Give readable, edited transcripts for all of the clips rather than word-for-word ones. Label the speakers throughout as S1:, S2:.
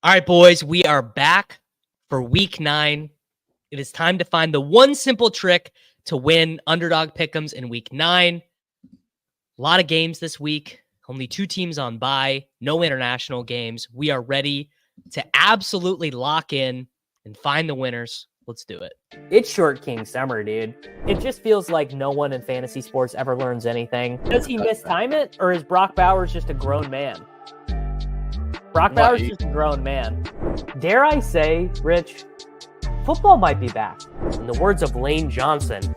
S1: All right, boys, we are back for week 9. It is time to find the one simple trick to win Underdog Pick'ems in week 9. A lot of games this week. Only 2 teams on bye. No international games. We are ready to absolutely lock in and find the winners. Let's do it.
S2: It's Short King Summer, dude. It just feels like no one in fantasy sports ever learns anything. Does he mistime it, or is Brock Bowers just a grown man? Brock Bowers is just a grown man. Dare I say, Rich, football might be back. In the words of Lane Johnson,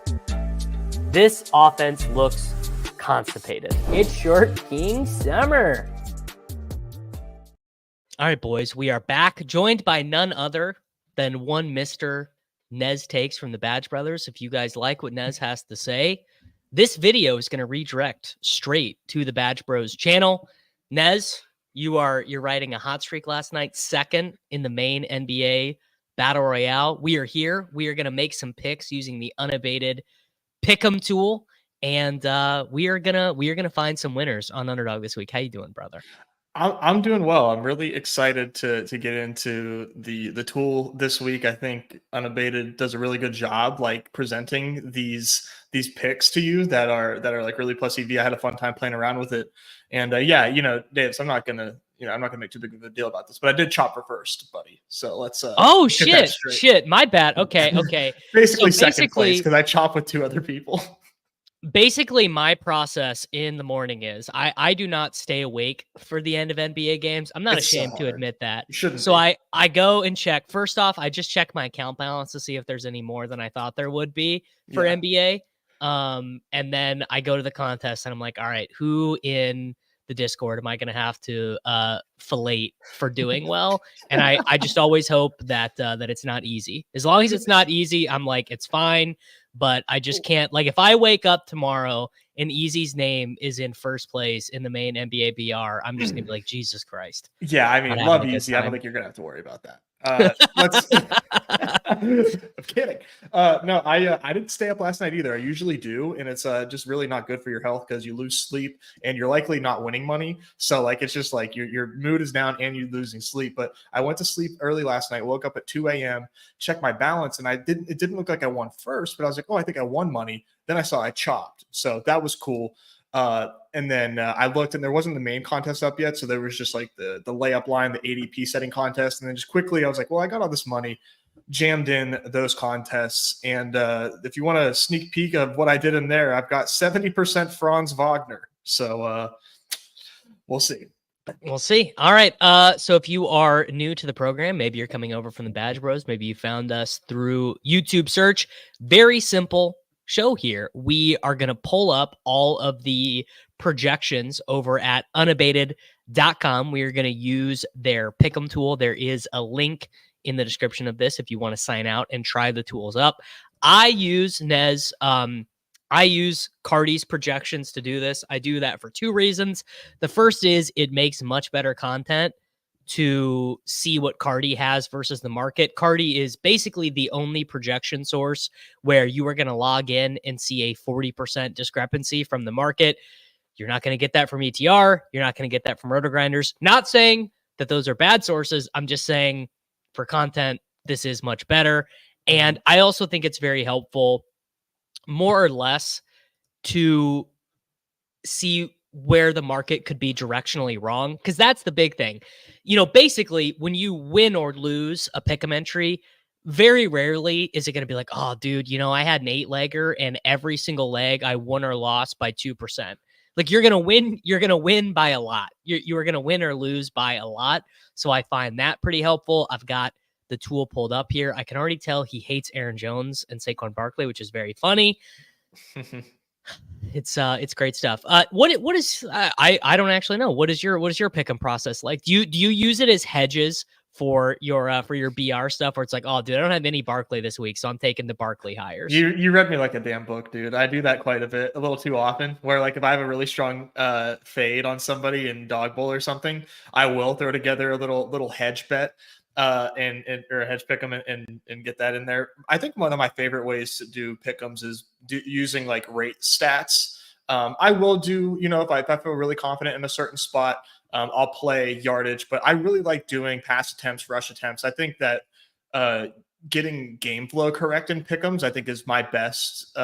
S2: this offense looks constipated. It's Short King Summer.
S1: All right, boys, we are back, joined by none other than one Mr. Nez Takes from the Badge Brothers. If you guys like what Nez has to say, this video is going to redirect straight to the Badge Bros channel. Nez, you're riding a hot streak last night, second in the main NBA Battle Royale. We are here. We are going to make some picks using the Unabated Pick Em tool, and we are gonna find some winners on Underdog this week. How you doing, brother?
S3: I'm doing well. I'm really excited to get into the tool this week. I think Unabated does a really good job like presenting these picks to you that are like really plus EV. I had a fun time playing around with it. And yeah, Dave, so I'm not gonna make too big of a deal about this, but I did chopper first, buddy. So let's
S1: oh shit, my bad. Okay.
S3: basically second place because I chop with 2 other people.
S1: Basically, my process in the morning is I do not stay awake for the end of NBA games. I'm not ashamed to admit that.
S3: You shouldn't
S1: so be. I go and check. First off, I just check my account balance to see if there's any more than I thought there would be for NBA. And then I go to the contest and I'm like, all right, who in the Discord am I going to have to fillet for doing well? And I just always hope that it's not easy. As long as it's not easy, I'm like, it's fine. But I just can't, like, if I wake up tomorrow and Easy's name is in first place in the main NBA BR, I'm just going to be like, Jesus Christ.
S3: Yeah, I mean, love Easy. I don't think you're going to have to worry about that. I'm kidding. No, I didn't stay up last night either. I usually do, and it's just really not good for your health because you lose sleep and you're likely not winning money. So like it's just like your mood is down and you're losing sleep. But I went to sleep early last night, woke up at 2 a.m., checked my balance, and it didn't look like I won first, but I was like, oh, I think I won money. Then I saw I chopped. So that was cool. And then I looked and there wasn't the main contest up yet. So there was just like the layup line, the ADP setting contest. And then just quickly, I was like, well, I got all this money, jammed in those contests. And if you want a sneak peek of what I did in there, I've got 70% Franz Wagner. So we'll see.
S1: We'll see. All right. So if you are new to the program, maybe you're coming over from the Badge Bros, maybe you found us through YouTube search, very simple show here. We are going to pull up all of the projections over at unabated.com. We are going to use their Pick'em tool. There is a link in the description of this if you want to sign out and try the tools up. I use Nez. I use Cardi's projections to do this. I do that for 2 reasons. The first is it makes much better content to see what Cardi has versus the market. Cardi is basically the only projection source where you are going to log in and see a 40% discrepancy from the market. You're not going to get that from ETR. You're not going to get that from Roto Grinders. Not saying that those are bad sources. I'm just saying for content, this is much better. And I also think it's very helpful, more or less, to see where the market could be directionally wrong, because that's the big thing. Basically, when you win or lose a pick 'em entry, very rarely is it going to be like, oh, dude, I had an 8-legger and every single leg I won or lost by 2%. Like you're going to win by a lot. You are going to win or lose by a lot. So I find that pretty helpful. I've got the tool pulled up here. I can already tell he hates Aaron Jones and Saquon Barkley, which is very funny. It's great stuff. What is I don't actually know. What is your pick 'em process like? Do you use it as hedges for your BR stuff, where it's like, oh, dude, I don't have any Barkley this week, so I'm taking the Barkley hires?
S3: You read me like a damn book, dude. I do that quite a bit, a little too often, where like if I have a really strong fade on somebody in dog bowl or something, I will throw together a little hedge bet and or a hedge pick'em and get that in there. I think one of my favorite ways to do pick'ems is using like rate stats. I will do, if I feel really confident in a certain spot, I'll play yardage, but I really like doing pass attempts, rush attempts. I think that getting game flow correct in pick'ems, I think, is my best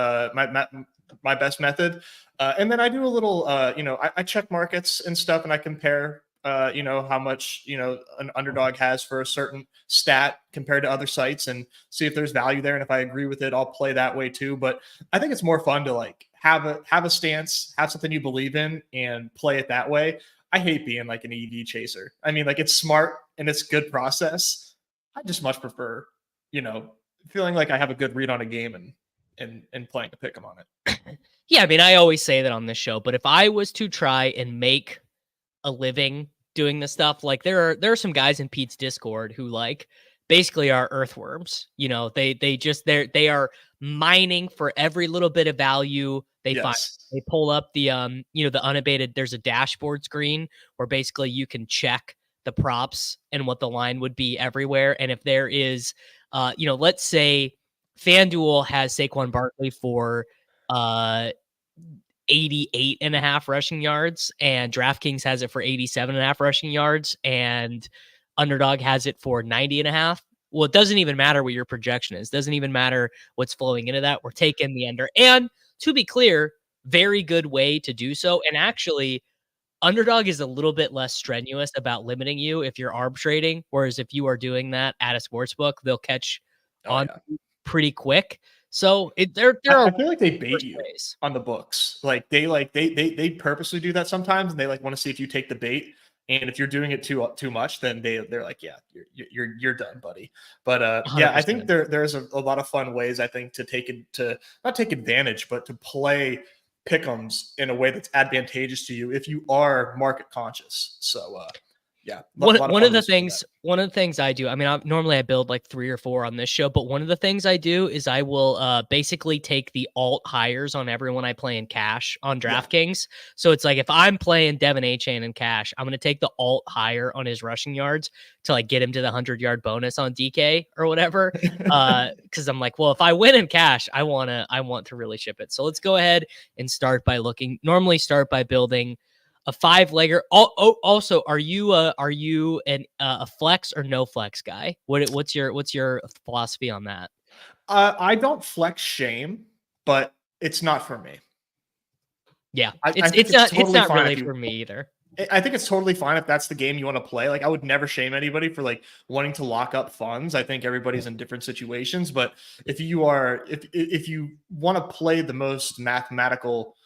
S3: my best method. And then I do a little, I check markets and stuff, and I compare, how much, an underdog has for a certain stat compared to other sites, and see if there's value there. And if I agree with it, I'll play that way too. But I think it's more fun to like have a stance, have something you believe in, and play it that way. I hate being like an EV chaser. I mean, like, it's smart and it's good process. I just much prefer, feeling like I have a good read on a game and playing a pick 'em on it.
S1: Yeah, I mean, I always say that on this show, but if I was to try and make a living doing this stuff, like there are some guys in Pete's Discord who like basically are earthworms. They are mining for every little bit of value they find.
S3: Yes.
S1: They pull up the the unabated, there's a dashboard screen where basically you can check the props and what the line would be everywhere. And if there is let's say FanDuel has Saquon Barkley for 88.5 rushing yards, and DraftKings has it for 87.5 rushing yards, and Underdog has it for 90.5. Well, it doesn't even matter what your projection is. Doesn't even matter what's flowing into that. We're taking the under. And to be clear, very good way to do so. And actually, Underdog is a little bit less strenuous about limiting you if you're arb trading, whereas if you are doing that at a sports book, they'll catch on pretty quick. So there are.
S3: I feel like they bait you
S1: ways
S3: on the books. Like they purposely do that sometimes, and they like want to see if you take the bait. And if you're doing it too much, then they're like, yeah, you're done, buddy. But yeah, I think there's a lot of fun ways, I think, to not take advantage, but to play pick'ems in a way that's advantageous to you if you are market conscious. So yeah,
S1: one of the things I do, I mean, normally I build like 3 or 4 on this show, but one of the things I do is I will basically take the alt hires on everyone I play in cash on DraftKings. Yeah. So it's like if I'm playing Devin Achane in cash, I'm going to take the alt hire on his rushing yards to like get him to the 100-yard bonus on DK or whatever. Because I'm like, well, if I win in cash, I want to really ship it. So let's go ahead and start by start by building a 5-legger. Also, are you a flex or no flex guy? What's your philosophy on that?
S3: I don't flex shame, but it's not for me.
S1: Yeah, it's not really for me either.
S3: I think it's totally fine if that's the game you want to play. Like, I would never shame anybody for like wanting to lock up funds. I think everybody's in different situations, but if you want to play the most mathematical,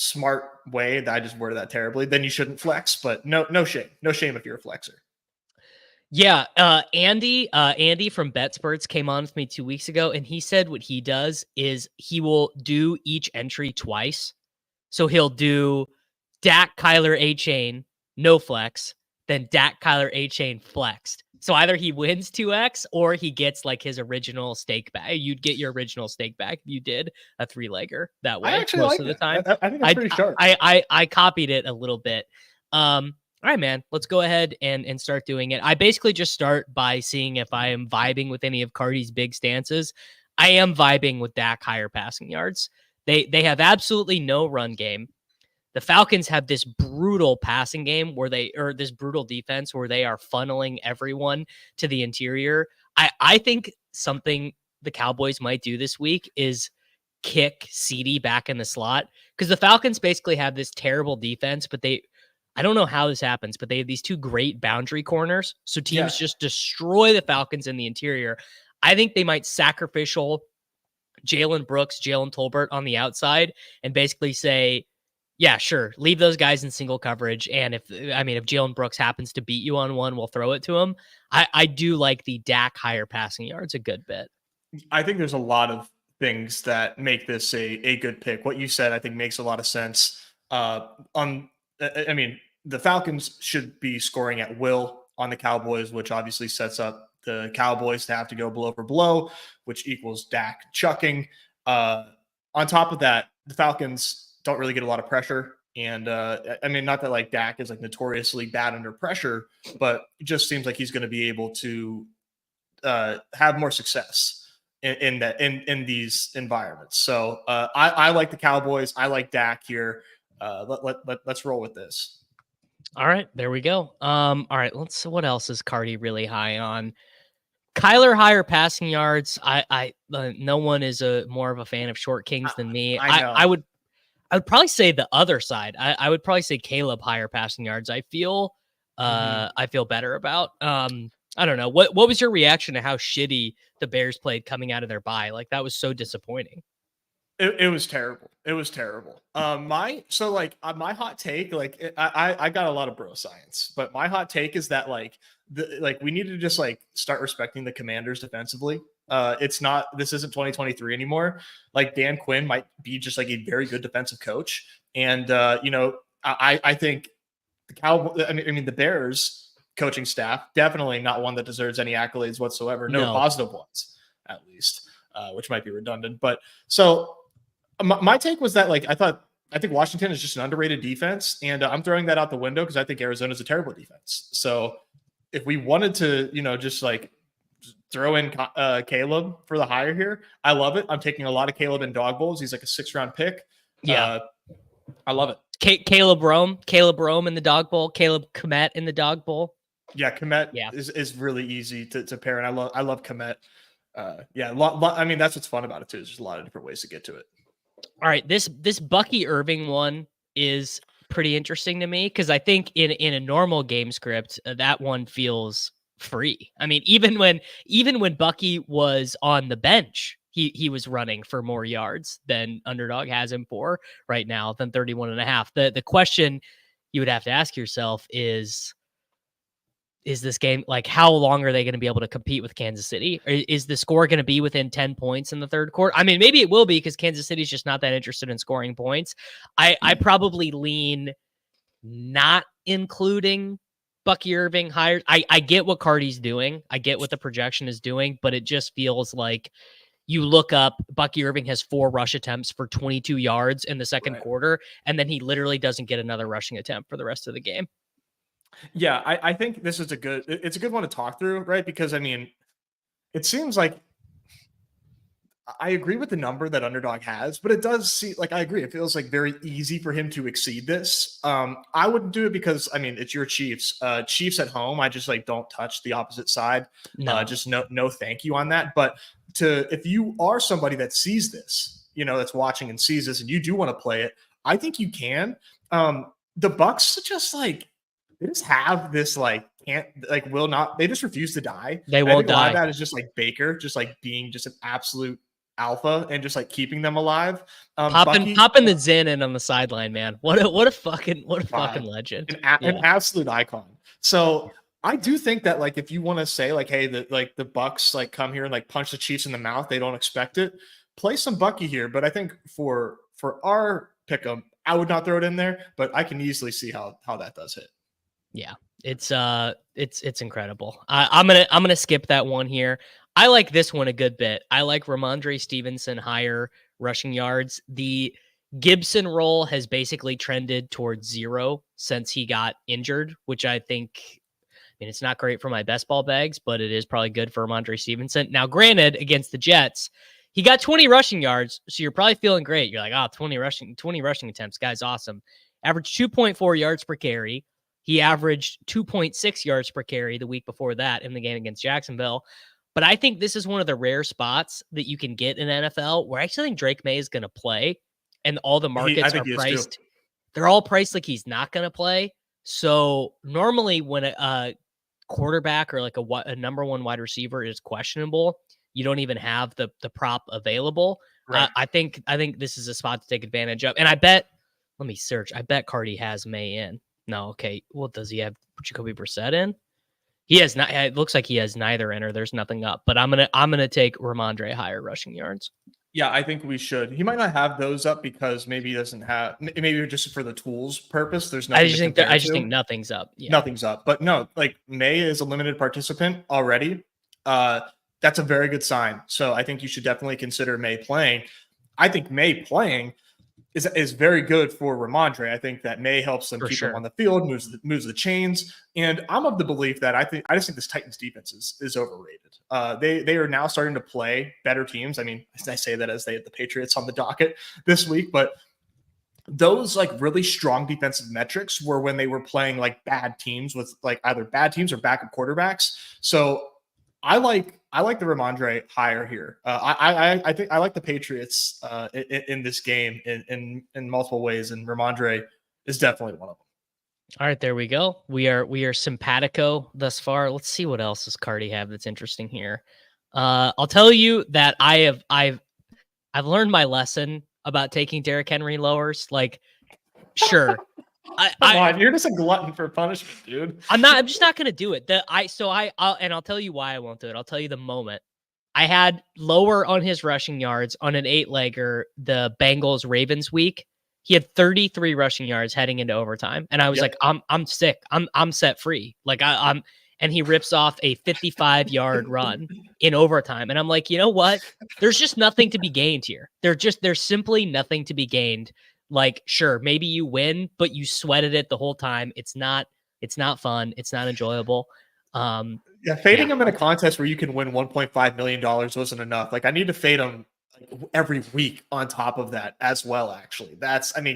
S3: smart way, that I just worded that terribly, then you shouldn't flex. But no shame if you're a flexer.
S1: Yeah, Andy from BetSperts came on with me 2 weeks ago, and he said what he does is he will do each entry twice. So he'll do Dak, Kyler, Achane, no flex, then Dak, Kyler, Achane flexed. So either he wins 2x or he gets like his original stake back. You'd get your original stake back if you did a 3-legger that way.
S3: I actually most of the time. I think that's pretty sharp.
S1: I copied it a little bit. All right, man, let's go ahead and start doing it. I basically just start by seeing if I am vibing with any of Cardi's big stances. I am vibing with Dak higher passing yards. They have absolutely no run game. The Falcons have this brutal passing game this brutal defense where they are funneling everyone to the interior. I think something the Cowboys might do this week is kick CD back in the slot, because the Falcons basically have this terrible defense, but I don't know how this happens, but they have these 2 great boundary corners. So teams just destroy the Falcons in the interior. I think they might sacrificial Jalen Brooks, Jalen Tolbert on the outside and basically say, yeah, sure, leave those guys in single coverage. And if Jalen Brooks happens to beat you on one, we'll throw it to him. I do like the Dak higher passing yards a good bit.
S3: I think there's a lot of things that make this a good pick. What you said, I think, makes a lot of sense. The Falcons should be scoring at will on the Cowboys, which obviously sets up the Cowboys to have to go blow for blow, which equals Dak chucking. On top of that, the Falcons don't really get a lot of pressure. And not that like Dak is like notoriously bad under pressure, but it just seems like he's going to be able to have more success in these environments. So I like the Cowboys. I like Dak here. Let's roll with this.
S1: All right, there we go. All right, what else is Cardi really high on? Kyler higher passing yards. No one is more of a fan of short kings than me.
S3: I know.
S1: I would probably say the other side. I would probably say Caleb higher passing yards. I feel better about. I don't know. What was your reaction to how shitty the Bears played coming out of their bye? Like that was so disappointing.
S3: It was terrible. It was terrible. My hot take, I got a lot of bro science, but my hot take is that we need to just start respecting the Commanders defensively. This isn't 2023 anymore. Like Dan Quinn might be just like a very good defensive coach, and I think the Bears coaching staff definitely not one that deserves any accolades whatsoever. No positive ones, at least, which might be redundant. But so. My take was that I think Washington is just an underrated defense, and I'm throwing that out the window because I think Arizona is a terrible defense. So if we wanted to, just throw in Caleb for the hire here, I love it. I'm taking a lot of Caleb in dog bowls. He's like a 6th-round pick.
S1: Yeah,
S3: I love it.
S1: Caleb Rome in the dog bowl. Caleb Komet in the dog bowl.
S3: Yeah, Komet is really easy to pair, and I love Komet. I mean that's what's fun about it too. There's a lot of different ways to get to it.
S1: All right, this Bucky Irving one is pretty interesting to me because I think in a normal game script that one feels free. I mean, even when Bucky was on the bench, he was running for more yards than Underdog has him for right now than 31.5. The question you would have to ask yourself is this game, like, how long are they going to be able to compete with Kansas City? Or is the score going to be within 10 points in the third quarter? I mean, maybe it will be because Kansas City is just not that interested in scoring points. I probably lean not including Bucky Irving higher. I get what Cardi's doing. I get what the projection is doing, but it just feels like you look up, Bucky Irving has 4 rush attempts for 22 yards in the second quarter, and then he literally doesn't get another rushing attempt for the rest of the game.
S3: Yeah, I think this is a good one to talk through, right? Because I mean, it seems like I agree with the number that Underdog has, but it does seem like I agree. It feels like very easy for him to exceed this. I wouldn't do it because I mean it's your Chiefs. Chiefs at home, I just don't touch the opposite side.
S1: No.
S3: Just no thank you on that. But if you are somebody that sees this, that's watching and sees this, and you do want to play it, I think you can. The Bucks just they just have this will not. They just refuse to die.
S1: They won't die. A lot
S3: of that is just Baker, just being just an absolute alpha and just keeping them alive.
S1: Popping the Zen in on the sideline, man. What a fucking legend.
S3: An absolute icon. So I do think that if you want to say hey, the Bucks come here and punch the Chiefs in the mouth, they don't expect it. Play some Bucky here, but I think for our pick 'em, I would not throw it in there, but I can easily see how that does hit.
S1: Yeah, it's incredible. I'm gonna skip that one here. I like this one a good bit. I like Ramondre Stevenson higher rushing yards. The Gibson role has basically trended towards 0 since he got injured, which I think, it's not great for my best ball bags, but it is probably good for Ramondre Stevenson. Now, granted, against the Jets, he got 20 rushing yards, so you're probably feeling great. You're like, 20 rushing attempts, guy's awesome. Averaged 2.4 yards per carry. He averaged 2.6 yards per carry the week before that in the game against Jacksonville. But I think this is one of the rare spots that you can get in NFL where I actually think Drake May is going to play, and all the markets are priced. They're all priced like he's not going to play. So normally when a quarterback or a number one wide receiver is questionable, you don't even have the prop available. Right. I think this is a spot to take advantage of. And I bet, let me search. I bet Cardi has May in. No, okay. Well, does he have Jacoby Brissett in? He has not. It looks like he has neither in, or there's nothing up. But I'm gonna take Ramondre higher rushing yards.
S3: Yeah, I think we should. He might not have those up because maybe he doesn't have. Maybe just for the tools purpose. There's nothing.
S1: I just think nothing's up. Yeah.
S3: Nothing's up. But no, May is a limited participant already. That's a very good sign. So I think you should definitely consider May playing. I think May playing is very good for Ramondre. I think that May helps them keep him on the field, moves the chains. And I'm of the belief that I just think this Titans defense is overrated. They are now starting to play better teams. I mean, I say that as they had the Patriots on the docket this week, but those like really strong defensive metrics were when they were playing like bad teams with like either bad teams or backup quarterbacks. So I like the Ramondre higher here. I think I like the Patriots in this game in multiple ways, and Ramondre is definitely one of them.
S1: All right, there we go. We are simpatico thus far. Let's see what else does Cardi have that's interesting here. I'll tell you that I've learned my lesson about taking Derrick Henry lowers. Like, sure.
S3: Come on, you're just a glutton for punishment, dude.
S1: I'm just not gonna do it. I'll tell you why I won't do it. I'll tell you the moment. I had lower on his rushing yards on an 8-legger, the Bengals Ravens week. He had 33 rushing yards heading into overtime. And I was like, I'm sick. I'm set free. Like I'm and he rips off a 55-yard run in overtime. And I'm like, you know what? There's just nothing to be gained here. There's simply nothing to be gained. Like, sure, maybe you win, but you sweated it the whole time. It's not fun. It's not enjoyable.
S3: Fading him in a contest where you can win $1.5 million wasn't enough. Like, I need to fade him every week on top of that as well. Actually,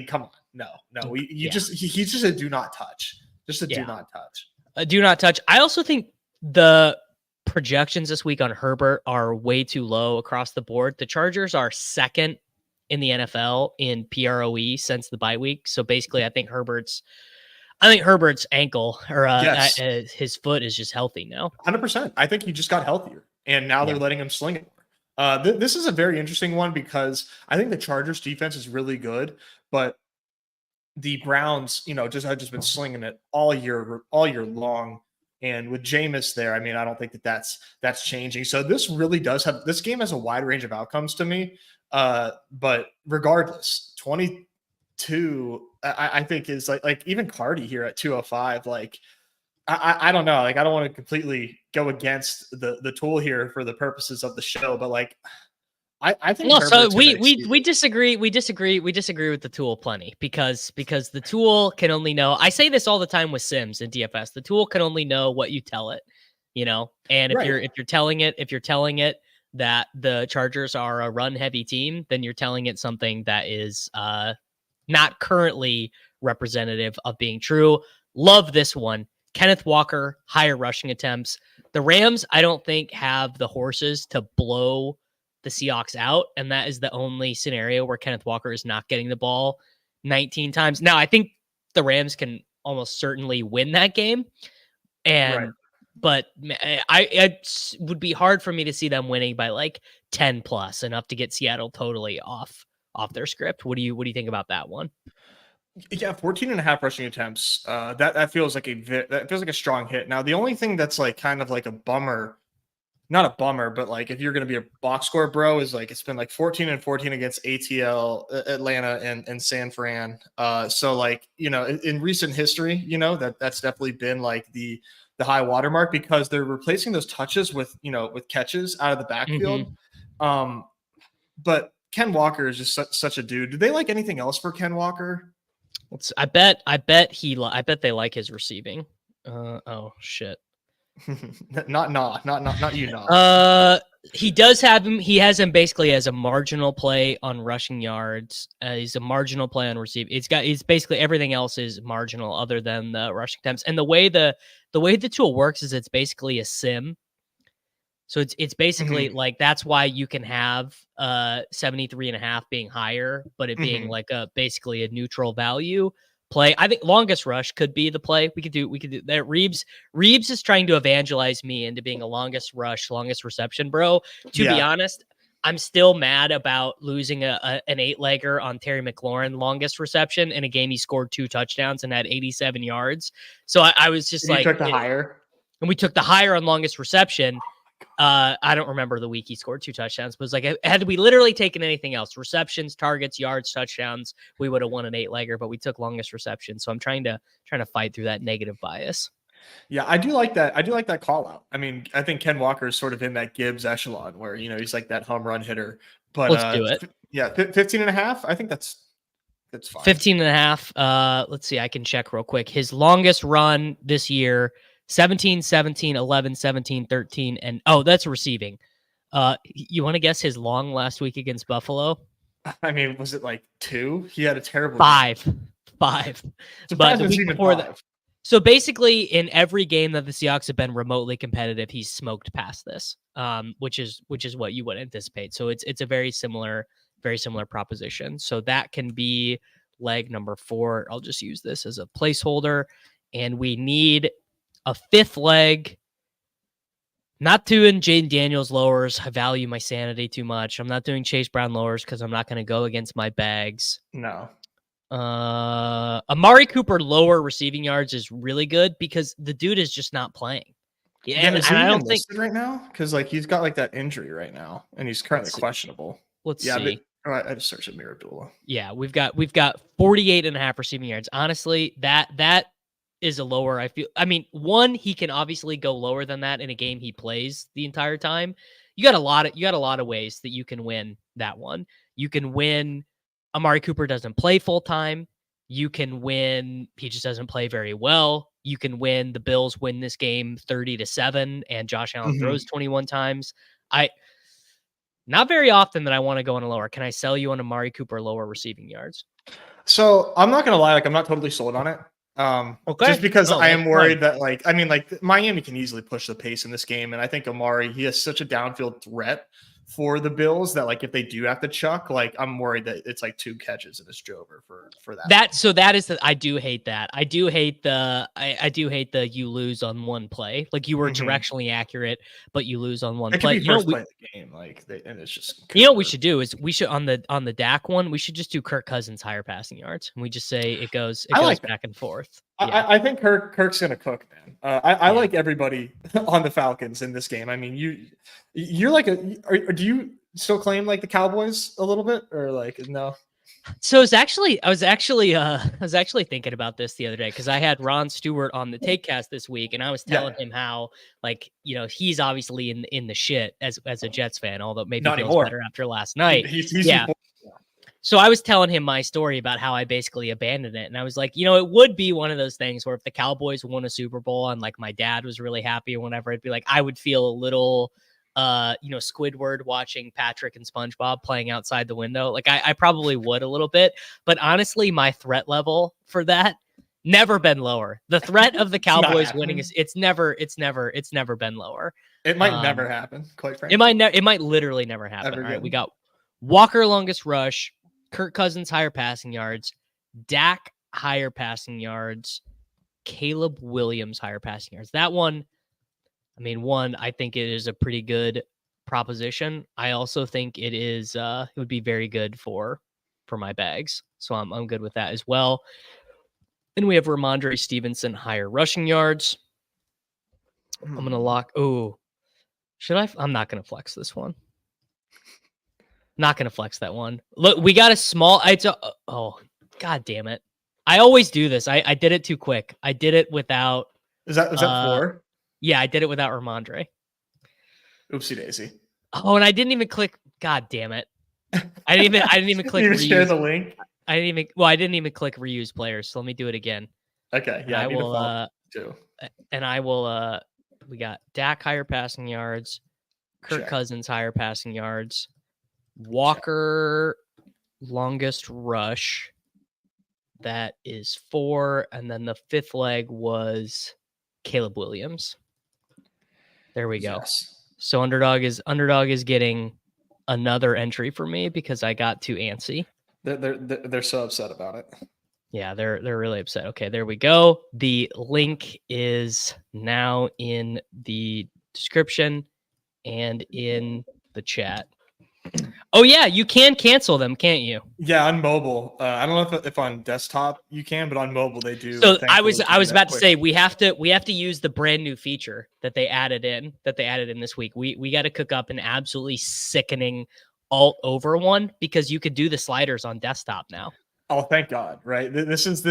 S3: come on. No, he's just a do not touch. Just a do not touch.
S1: A do not touch. I also think the projections this week on Herbert are way too low across the board. The Chargers are second in the NFL in PROE since the bye week. So basically, I think Herbert's ankle or his foot is just healthy now.
S3: 100%. I think he just got healthier, and now they're letting him sling it more. This is a very interesting one because I think the Chargers defense is really good, but the Browns, have just been slinging it all year long. And with Jameis there, I don't think that's changing. So this really this game has a wide range of outcomes to me. But regardless, 22, I think is like even Cardi here at 205. Like, I don't know. Like, I don't want to completely go against the tool here for the purposes of the show, but like, I think
S1: we disagree. We disagree with the tool plenty because the tool can only know. I say this all the time with Sims and DFS. The tool can only know what you tell it, And if you're telling it that the Chargers are a run heavy team, then you're telling it something that is not currently representative of being true. Love this one. Kenneth Walker, higher rushing attempts. The Rams, I don't think, have the horses to blow the Seahawks out, and that is the only scenario where Kenneth Walker is not getting the ball 19 times. Now, I think the Rams can almost certainly win that game, but it would be hard for me to see them winning by like 10 plus, enough to get Seattle totally off their script. What do you think about that one?
S3: Yeah, 14.5 rushing attempts. That feels like a strong hit. Now, the only thing that's like kind of like a bummer, not a bummer, but like if you're going to be a box score bro, is like it's been like 14-14 against ATL, Atlanta, and San Fran. So like, in recent history, that's definitely been like the high watermark because they're replacing those touches with catches out of the backfield. Mm-hmm. But Ken Walker is just such a dude. Do they like anything else for Ken Walker?
S1: I bet they like his receiving. Oh shit.
S3: not you.
S1: He does have him. He has him basically as a marginal play on rushing yards. He's a marginal play on receive. It's basically everything else is marginal other than the rushing attempts. And the way the tool works is it's basically a sim. So it's basically like that's why you can have 73.5 being higher, but it being like basically a neutral value play. I think longest rush could be the play. We could do that. Reeves is trying to evangelize me into being a longest rush, longest reception bro. To be honest, I'm still mad about losing an 8-legger on Terry McLaurin longest reception in a game he scored 2 touchdowns and had 87 yards. So I was just like,
S3: took the higher,
S1: and we took the higher on longest reception. I don't remember the week he scored 2 touchdowns, but it was like, had we literally taken anything else, receptions, targets, yards, touchdowns, we would have won an 8-legger, but we took longest reception. So I'm trying to fight through that negative bias.
S3: Yeah, I do like that. I do like that call out. I think Ken Walker is sort of in that Gibbs echelon where, he's like that home run hitter, but
S1: let's do it.
S3: Yeah. 15.5. I think that's fine.
S1: 15.5. Let's see. I can check real quick. His longest run this year, 17, 17, 11, 17, 13. And that's receiving. You want to guess his long last week against Buffalo?
S3: I mean, was it like 2? He had a terrible
S1: Five.
S3: game.
S1: But
S3: Surprised
S1: the
S3: it's
S1: week
S3: even
S1: before
S3: 5.
S1: that. So basically, in every game that the Seahawks have been remotely competitive, he's smoked past this, which is what you would anticipate. So it's a very similar proposition. So that can be leg number 4. I'll just use this as a placeholder, and we need a 5th leg. Not doing Jaden Daniels lowers. I value my sanity too much. I'm not doing Chase Brown lowers because I'm not going to go against my bags.
S3: No.
S1: Amari Cooper lower receiving yards is really good because the dude is just not playing. Yeah,
S3: is
S1: and
S3: he
S1: I
S3: even
S1: don't think
S3: listed right now? Because like he's got like that injury right now, and he's currently questionable.
S1: Let's
S3: Yeah,
S1: see.
S3: I just searched Amir Abdullah.
S1: Yeah, we've got 48.5 receiving yards. Honestly, that is a lower. I mean, one, he can obviously go lower than that in a game he plays the entire time. You got a lot of ways that you can win that one. You can win Amari Cooper doesn't play full time. You can win he just doesn't play very well. You can win the Bills win this game 30-7 and Josh Allen throws 21 times. Not very often that I want to go on a lower. Can I sell you on Amari Cooper lower receiving yards?
S3: So I'm not gonna lie, like I'm not totally sold on it.
S1: Okay.
S3: Just because
S1: No,
S3: I am
S1: that's
S3: worried
S1: fine.
S3: that like Miami can easily push the pace in this game, and I think Amari, he has such a downfield threat for the Bills that like if they do have to chuck, like I'm worried that it's like 2 catches and it's over for that.
S1: That is I do hate that. I do hate the you lose on one play. Like you were directionally accurate, but you lose on one
S3: It could
S1: play.
S3: be first play of the game, and it's just
S1: you know what we should do is we should on the Dak one, we should just do Kirk Cousins higher passing yards. And we just say it goes back and forth. Yeah.
S3: I think Kirk's gonna cook, man. I like everybody on the Falcons in this game. I mean, you're like do you still claim like the Cowboys a little bit, or like no?
S1: So I was actually thinking about this the other day because I had Ron Stewart on the Takecast this week, and I was telling him how he's obviously in the shit as a Jets fan, although maybe
S3: Not
S1: feels
S3: anymore.
S1: better after last night.
S3: He's
S1: So I was telling him my story about how I basically abandoned it. And I was like, it would be one of those things where if the Cowboys won a Super Bowl and like my dad was really happy or whatever, it'd be like, I would feel a little, Squidward watching Patrick and SpongeBob playing outside the window. Like I probably would a little bit, but honestly, my threat level for that never been lower. The threat of the Cowboys winning it's never been lower.
S3: It might never happen, quite frankly.
S1: It might literally never happen. All right, we got Walker longest rush, Kirk Cousins higher passing yards, Dak higher passing yards, Caleb Williams higher passing yards. That one, I think it is a pretty good proposition. I also think it would be very good for my bags. So I'm good with that as well. Then we have Ramondre Stevenson higher rushing yards. I'm going to lock. Oh, should I? I'm not going to flex this one. Not going to flex that one. Look, we got a small. Oh, God damn it. I always do this. I did it too quick. I did it without.
S3: Is that 4?
S1: Yeah, I did it without Ramondre.
S3: Oopsie daisy.
S1: Oh, and I didn't even click. God damn it. I didn't even click.
S3: You didn't share the link.
S1: I didn't even click reuse players. So let me do it again.
S3: Okay. Yeah,
S1: I will.
S3: Too.
S1: And I will. We got Dak higher passing yards, Kirk Cousins higher passing yards, Walker longest rush. That is 4, and then the 5th leg was Caleb Williams. There we go.
S3: Yes.
S1: So Underdog is getting another entry for me because I got too antsy.
S3: They're so upset about it.
S1: Yeah, they're really upset. Okay, there we go. The link is now in the description and in the chat. Oh yeah, you can cancel them, can't you?
S3: Yeah, on mobile. I don't know if on desktop you can, but on mobile they do.
S1: So I was about to say we have to use the brand new feature that they added in this week. We got to cook up an absolutely sickening alt over one because you could do the sliders on desktop now.
S3: Oh, thank God! Right, this is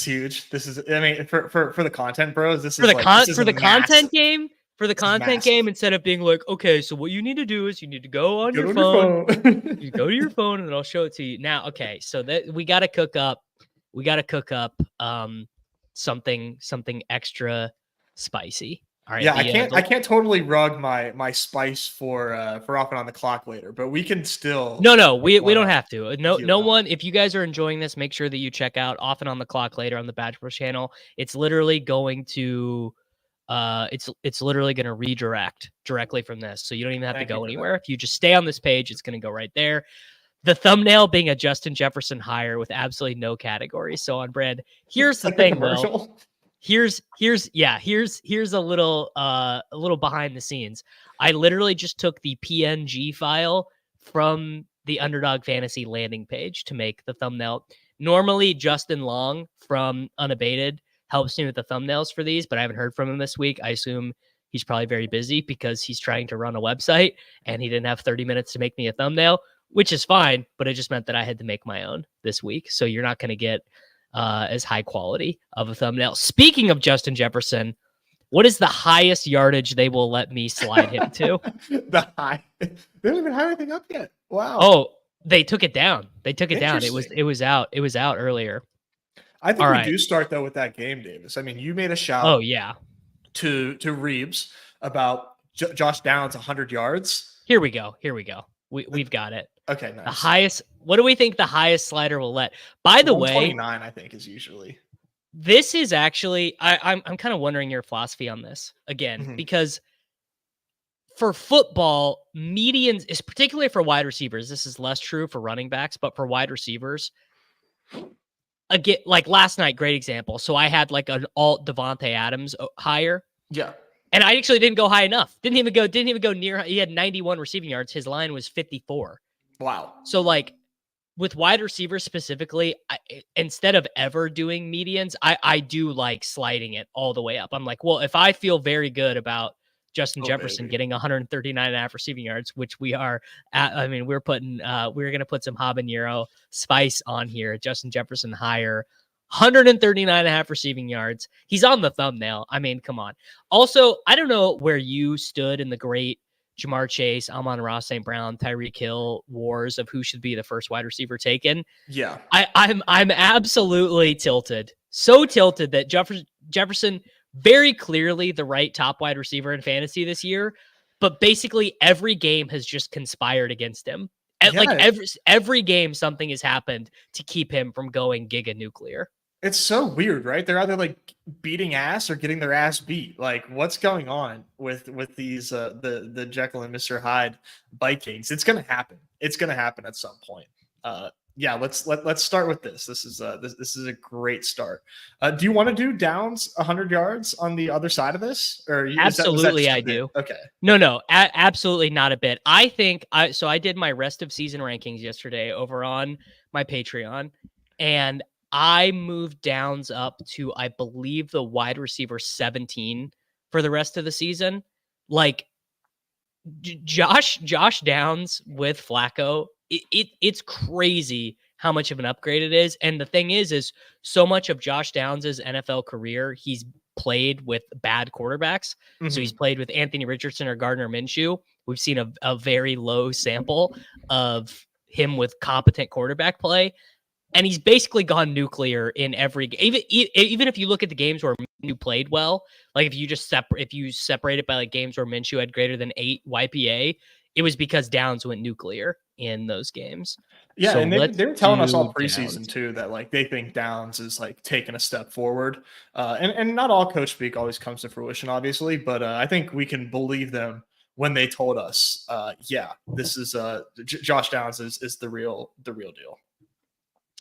S3: huge. This is, I mean, for the content bros. This is
S1: for the content game. For the content game, instead of being like, okay, so what you need to do is you need to go on your phone. You go to your phone and I'll show it to you. Now, okay, so that we got to cook up something extra spicy. All right.
S3: Yeah, I can't totally rug my spice for often on the clock later, but we can still.
S1: No, we don't have to. No
S3: out.
S1: one. If you guys are enjoying this, make sure that you check out Often on the Clock later on the Badge Bros channel. It's literally going to, it's literally going to redirect directly from this, so you don't even have to go anywhere. If you just stay on this page, it's going to go right there. The thumbnail being a Justin Jefferson hire with absolutely no category, so on brand. Here's the thing, though. Here's a little behind the scenes. I literally just took the PNG file from the Underdog Fantasy landing page to make the thumbnail. Normally, Justin Long from Unabated helps me with the thumbnails for these, but I haven't heard from him this week. I assume he's probably very busy because he's trying to run a website and he didn't have 30 minutes to make me a thumbnail, which is fine, but it just meant that I had to make my own this week. So you're not going to get as high quality of a thumbnail. Speaking of Justin Jefferson, what is the highest yardage they will let me slide him to?
S3: The high. They don't even have anything up yet. Wow.
S1: Oh, they took it down. It was out. It was out earlier.
S3: I think we do start though with that game, Davis. I mean, you made a shout.
S1: Oh yeah.
S3: To Reeves about Josh Downs 100 yards.
S1: Here we go. We've got it.
S3: Okay, nice.
S1: The highest. What do we think the highest slider will let? By the way,
S3: 29, I think, is usually.
S1: This is actually. I'm kind of wondering your philosophy on this again, because for football, medians is particularly for wide receivers. This is less true for running backs, but for wide receivers, again, like last night, great example. So I had like an alt Devontae Adams higher.
S3: Yeah.
S1: And I actually didn't go high enough. Didn't even go near. He had 91 receiving yards. His line was 54.
S3: Wow.
S1: So like with wide receivers specifically, instead of ever doing medians, I do like sliding it all the way up. I'm like, well, if I feel very good about Justin Jefferson getting 139.5 receiving yards, which we are at, I mean, we're going to put some habanero spice on here. Justin Jefferson higher, 139.5 receiving yards. He's on the thumbnail. I mean, come on. Also, I don't know where you stood in the great Jamar Chase, Amon-Ra St. Brown, Tyreek Hill wars of who should be the first wide receiver taken.
S3: Yeah.
S1: I'm absolutely tilted. So tilted that Jefferson very clearly the right top wide receiver in fantasy this year, but basically every game has just conspired against him. And like every game, something has happened to keep him from going giga nuclear.
S3: It's so weird, right? They're either like beating ass or getting their ass beat. Like, what's going on with these the Jekyll and Mr. Hyde Vikings? It's gonna happen. It's gonna happen at some point. Yeah, let's start with this. This is a great start. Do you want to do Downs 100 yards on the other side of this? Or
S1: absolutely, I do.
S3: Okay.
S1: No, absolutely not a bit. I think I did my rest of season rankings yesterday over on my Patreon, and I moved Downs up to, I believe, the wide receiver 17 for the rest of the season. Like Josh Downs with Flacco, it's crazy how much of an upgrade it is. And the thing is so much of Josh Downs' NFL career, he's played with bad quarterbacks. Mm-hmm. So he's played with Anthony Richardson or Gardner Minshew. We've seen a very low sample of him with competent quarterback play. And he's basically gone nuclear in every game. Even if you look at the games where Minshew played well, like if you separate it by like games where Minshew had greater than 8 YPA, it was because Downs went nuclear in those games.
S3: Yeah, so and they were telling us all preseason too that like they think Downs is like taking a step forward. And not all coach speak always comes to fruition, obviously, but I think we can believe them when they told us, yeah, this is Josh Downs is the real deal.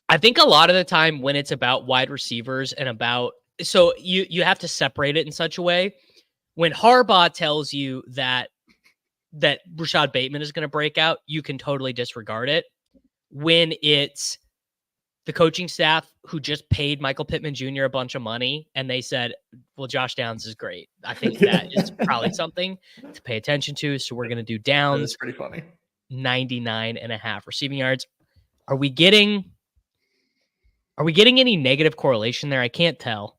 S1: I think a lot of the time when it's about wide receivers and about, so you have to separate it in such a way. When Harbaugh tells you that Rashad Bateman is going to break out, you can totally disregard it. When it's the coaching staff who just paid Michael Pittman Jr. a bunch of money and they said, well, Josh Downs is great. I think that is probably something to pay attention to. So we're going to do Downs.
S3: That's pretty funny.
S1: 99.5 receiving yards. Are we getting any negative correlation there? I can't tell.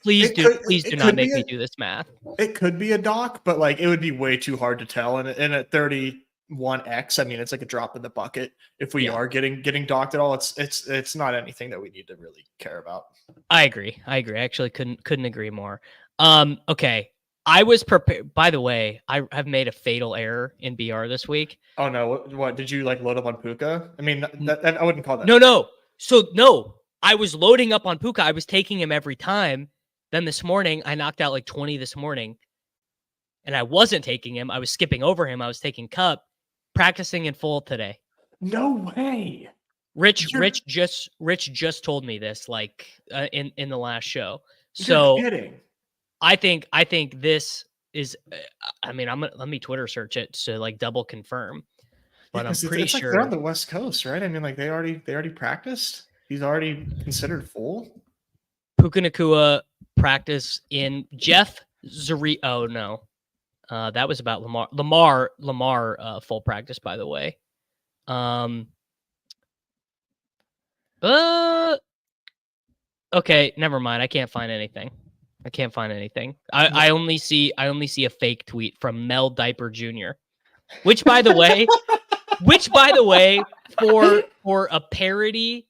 S1: Please do not make me do this math.
S3: It could be a doc, but like it would be way too hard to tell. And at 31x, I mean, it's like a drop in the bucket. If we are getting docked at all, it's not anything that we need to really care about.
S1: I agree. I actually couldn't agree more. Okay. I was prepared. By the way, I have made a fatal error in BR this week.
S3: Oh no! What did you like load up on Puka? I mean, that I wouldn't call that.
S1: No. So no, I was loading up on Puka. I was taking him every time. Then this morning, I knocked out like 20 this morning, and I wasn't taking him. I was skipping over him. I was taking Cup, practicing in full today.
S3: No way.
S1: Rich just told me this like in the last show.
S3: You're
S1: So
S3: kidding.
S1: I think this is. I mean, let me Twitter search it to like double confirm. But I'm pretty
S3: it's
S1: sure
S3: like they're on the West Coast, right? I mean, like they already practiced. He's already considered full.
S1: Puka Nacua practice in Jeff Zuri. Oh no, that was about Lamar full practice, by the way. Okay, never mind. I can't find anything. I only see a fake tweet from Mel Diaper Jr. Which by the way, for a parody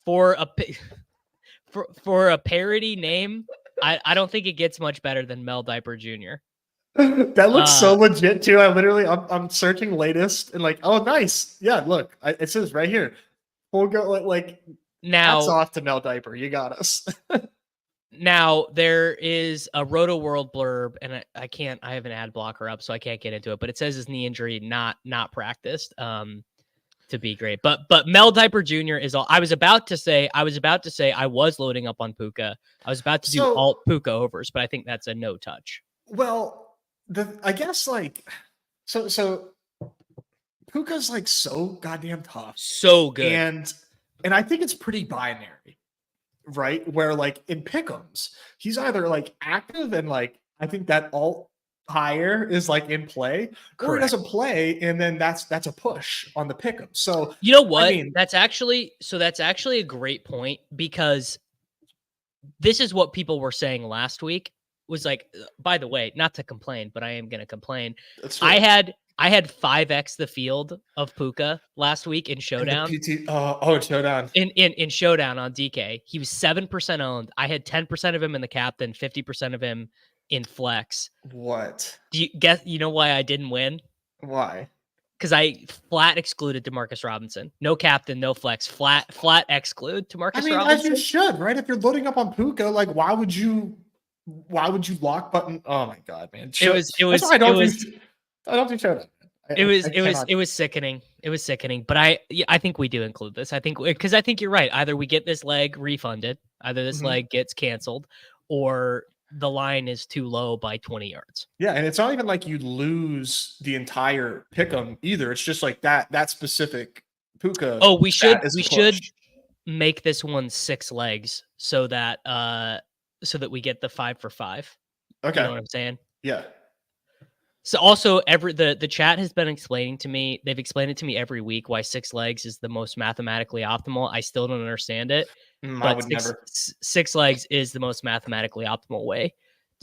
S1: for a parody name, I don't think it gets much better than Mel Diaper Jr.
S3: That looks so legit too. I'm searching latest and like, oh nice. Yeah, look. It says right here. We'll go like
S1: now
S3: hats off to Mel Diaper. You got us.
S1: Now there is a Roto World blurb, and I have an ad blocker up, so I can't get into it. But it says his knee injury not practiced to be great. But Mel Diaper Jr. is all. I was about to say I was loading up on Puka. I was about to do alt Puka overs, but I think that's a no touch.
S3: Well, I guess like so Puka's like so goddamn tough,
S1: so good,
S3: and I think it's pretty binary. Right, where like in pick'ems, he's either like active and like I think that alt higher is like in play, or it doesn't play, and then that's a push on the pick'em. So
S1: you know what?
S3: I mean,
S1: that's actually a great point, because this is what people were saying last week. Was like, by the way, not to complain, but I am going to complain. I had 5x the field of Puka last week in Showdown.
S3: Showdown.
S1: In Showdown on DK. He was 7% owned. I had 10% of him in the captain, 50% of him in flex.
S3: What?
S1: Do you guess? You know why I didn't win?
S3: Why?
S1: Because I flat excluded DeMarcus Robinson. No captain, no flex. Flat exclude DeMarcus Robinson.
S3: As you should, right? If you're loading up on Puka, like why would you lock button? Oh my god, man! I don't do Showdown.
S1: It was sickening. It was sickening. But I think we do include this. I think because I think you're right. Either we get this leg refunded, either this leg gets canceled, or the line is too low by 20 yards.
S3: Yeah, and it's not even like you lose the entire pick'em either. It's just like that specific Puka.
S1: Oh, we should make this one 6 legs so that we get the 5 for 5.
S3: Okay.
S1: You know what I'm saying?
S3: Yeah.
S1: So also the chat has been explaining to me, they've explained it to me every week why 6 legs is the most mathematically optimal. I still don't understand it.
S3: I would never.
S1: 6 legs is the most mathematically optimal way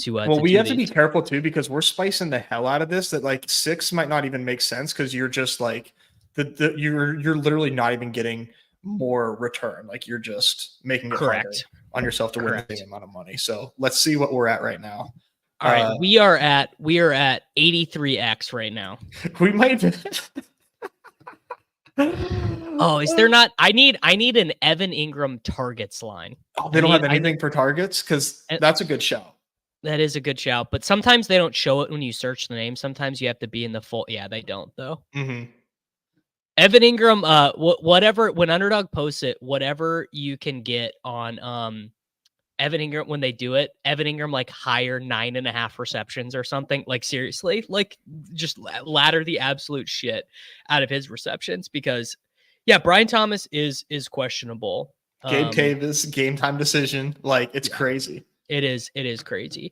S1: to
S3: we have to be careful too, because we're spicing the hell out of this, that like 6 might not even make sense, because you're just like you're literally not even getting more return. Like you're just making it harder on yourself to win the same amount of money. So let's see what we're at right now.
S1: All right, we are at 83x right now.
S3: We might.
S1: Oh, is there not? I need an Evan Ingram targets line.
S3: Oh, they don't have anything for targets, because that's a good shout.
S1: That is a good shout, but sometimes they don't show it when you search the name. Sometimes you have to be in the full. Yeah, they don't though.
S3: Mm-hmm.
S1: Evan Ingram, whatever. When Underdog posts it, whatever you can get on Evan Ingram, when they do it, Evan Ingram like higher 9.5 receptions or something. Like seriously, like just ladder the absolute shit out of his receptions, because yeah, Brian Thomas is questionable.
S3: Gabe Davis, game time decision. Like it's crazy.
S1: It is crazy.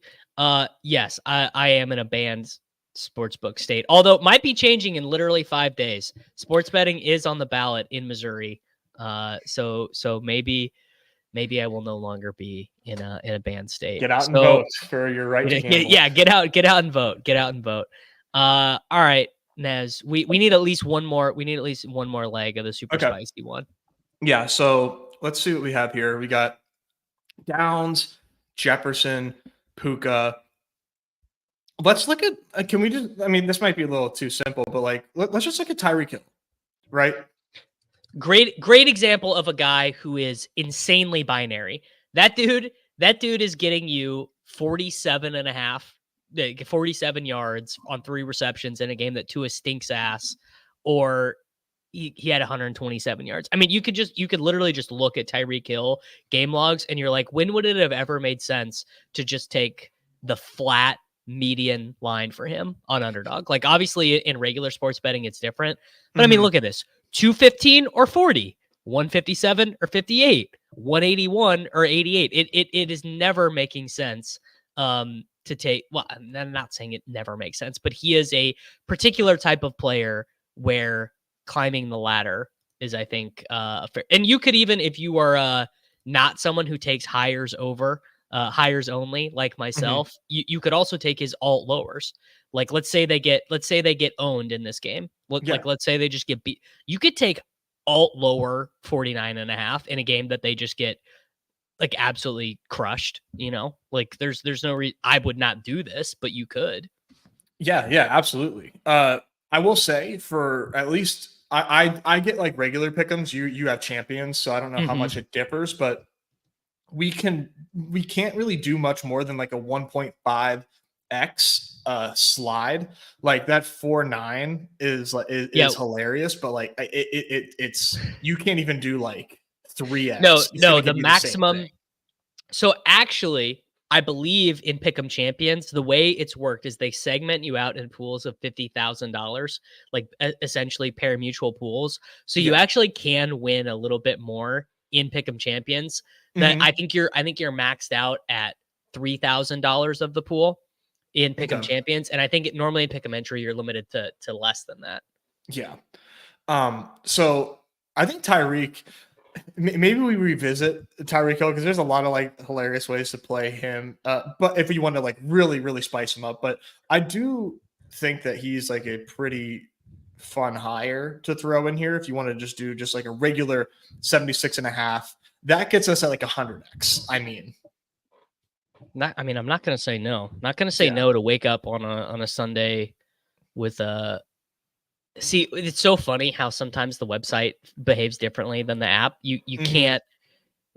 S1: Yes, I am in a banned sportsbook state, although it might be changing in literally 5 days. Sports betting is on the ballot in Missouri. So maybe I will no longer be in a banned state.
S3: Get out and vote for your right to gamble.
S1: Yeah, get out and vote. Get out and vote. All right, Nez. We need at least one more. We need at least one more leg of the super spicy one.
S3: Yeah. So let's see what we have here. We got Downs, Jefferson, Puka. Let's look at. Can we just? I mean, this might be a little too simple, but like, let's just look at Tyreek Hill, right?
S1: Great example of a guy who is insanely binary. That dude is getting you 47 and a half, 47 yards on 3 receptions in a game that Tua stinks ass, or he had 127 yards. I mean, you could literally just look at Tyreek Hill game logs and you're like, when would it have ever made sense to just take the flat median line for him on Underdog? Like, obviously in regular sports betting, it's different, but I mean, look at this. 215 or 40, 157 or 58, 181 or 88. It is never making sense to take. Well, I'm not saying it never makes sense, but he is a particular type of player where climbing the ladder is, I think, fair. And you could even, if you are not someone who takes hires only, like myself, you could also take his alt lowers. Like, let's say they get owned in this game. Like, let's say they just get beat. You could take alt lower 49.5 in a game that they just get like absolutely crushed, like there's no reason I would not do this, but you could.
S3: Yeah, absolutely. I will say, for at least I get like regular pick'ems. You have champions, so I don't know how much it differs, but we can't really do much more than like a 1.5x slide. Like that 4.9 is hilarious, but like it's you can't even do like 3x.
S1: No, the maximum. So actually, I believe in Pick'em Champions, the way it's worked is they segment you out in pools of $50,000, like essentially pari-mutuel pools. So you actually can win a little bit more in Pick'em Champions. That I think you're maxed out at $3,000 of the pool in Pick'em Champions, and I think normally in Pick'em Entry you're limited to less than that.
S3: Yeah. So I think Tyreek. Maybe we revisit Tyreek Hill because there's a lot of like hilarious ways to play him. But if you want to like really, really spice him up, but I do think that he's like a pretty fun hire to throw in here. If you want to just do just like a regular 76.5, that gets us at like 100x. I'm
S1: not going to say no. Not going to say no to wake up on a Sunday with a. See, it's so funny how sometimes the website behaves differently than the app. You can't.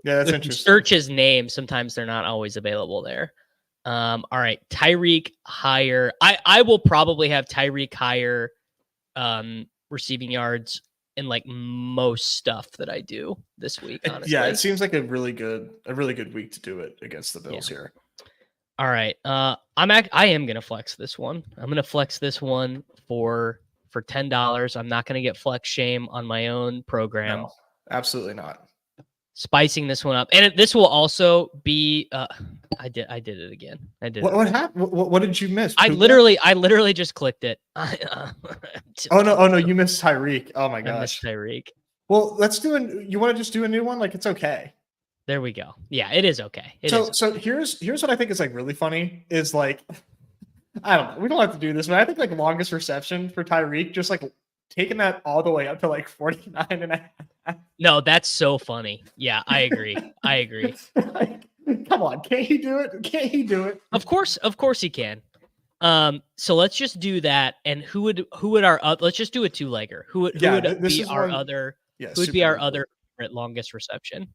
S3: Yeah, that's interesting.
S1: Search his name. Sometimes they're not always available there. All right, Tyreek higher. I will probably have Tyreek higher receiving yards in like most stuff that I do this week. Honestly,
S3: yeah, it seems like a really good week to do it against the Bills here.
S1: All right, I am gonna flex this one. I'm gonna flex this one for $10. I'm not going to get flex shame on my own program.
S3: No, absolutely not.
S1: Spicing this one up. And this will also be I did it again. I did.
S3: What happened? What did you miss?
S1: I literally just clicked it.
S3: Oh no, you missed Tyreek. Oh my gosh.
S1: I missed Tyreek.
S3: Well, you want to just do a new one? Like, it's okay.
S1: There we go. Yeah, it is okay.
S3: So here's what I think is like really funny is like, I don't know. We don't have to do this, but I think like longest reception for Tyreek, just like taking that all the way up to like 49.5.
S1: No, that's so funny. Yeah, I agree.
S3: Like, come on, can't he do it?
S1: Of course he can. So let's just do that. And who would let's just do a 2-legger. Who would be our other longest reception?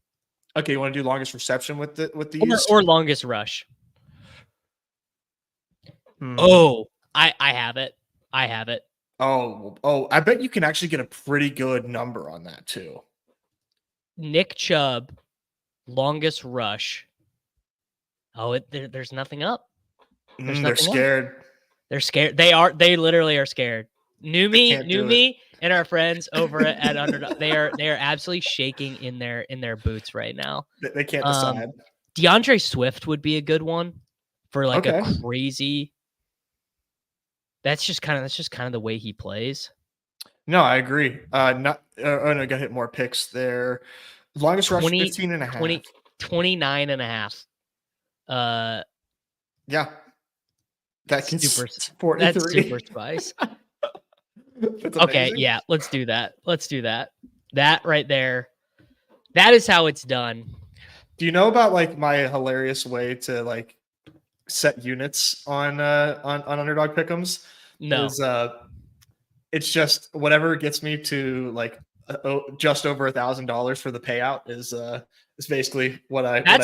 S3: Okay, you want to do longest reception with these
S1: or longest rush? Oh, I have it.
S3: Oh, I bet you can actually get a pretty good number on that too.
S1: Nick Chubb, longest rush. Oh, there's nothing up.
S3: They're scared.
S1: They're scared. They literally are scared. New me and our friends over at Underdog. They are absolutely shaking in their boots right now.
S3: They can't decide.
S1: DeAndre Swift would be a good one for like a crazy. That's just kind of the way he plays.
S3: No, I agree. No, got hit more picks there. Longest rush 15.5.
S1: 29.5.
S3: Yeah. That's
S1: super spice. Okay, yeah, let's do that. That right there. That is how it's done.
S3: Do you know about like my hilarious way to like set units on Underdog Pick'ems.
S1: No,
S3: It's just whatever gets me to like just over $1,000 for the payout is basically what I put down.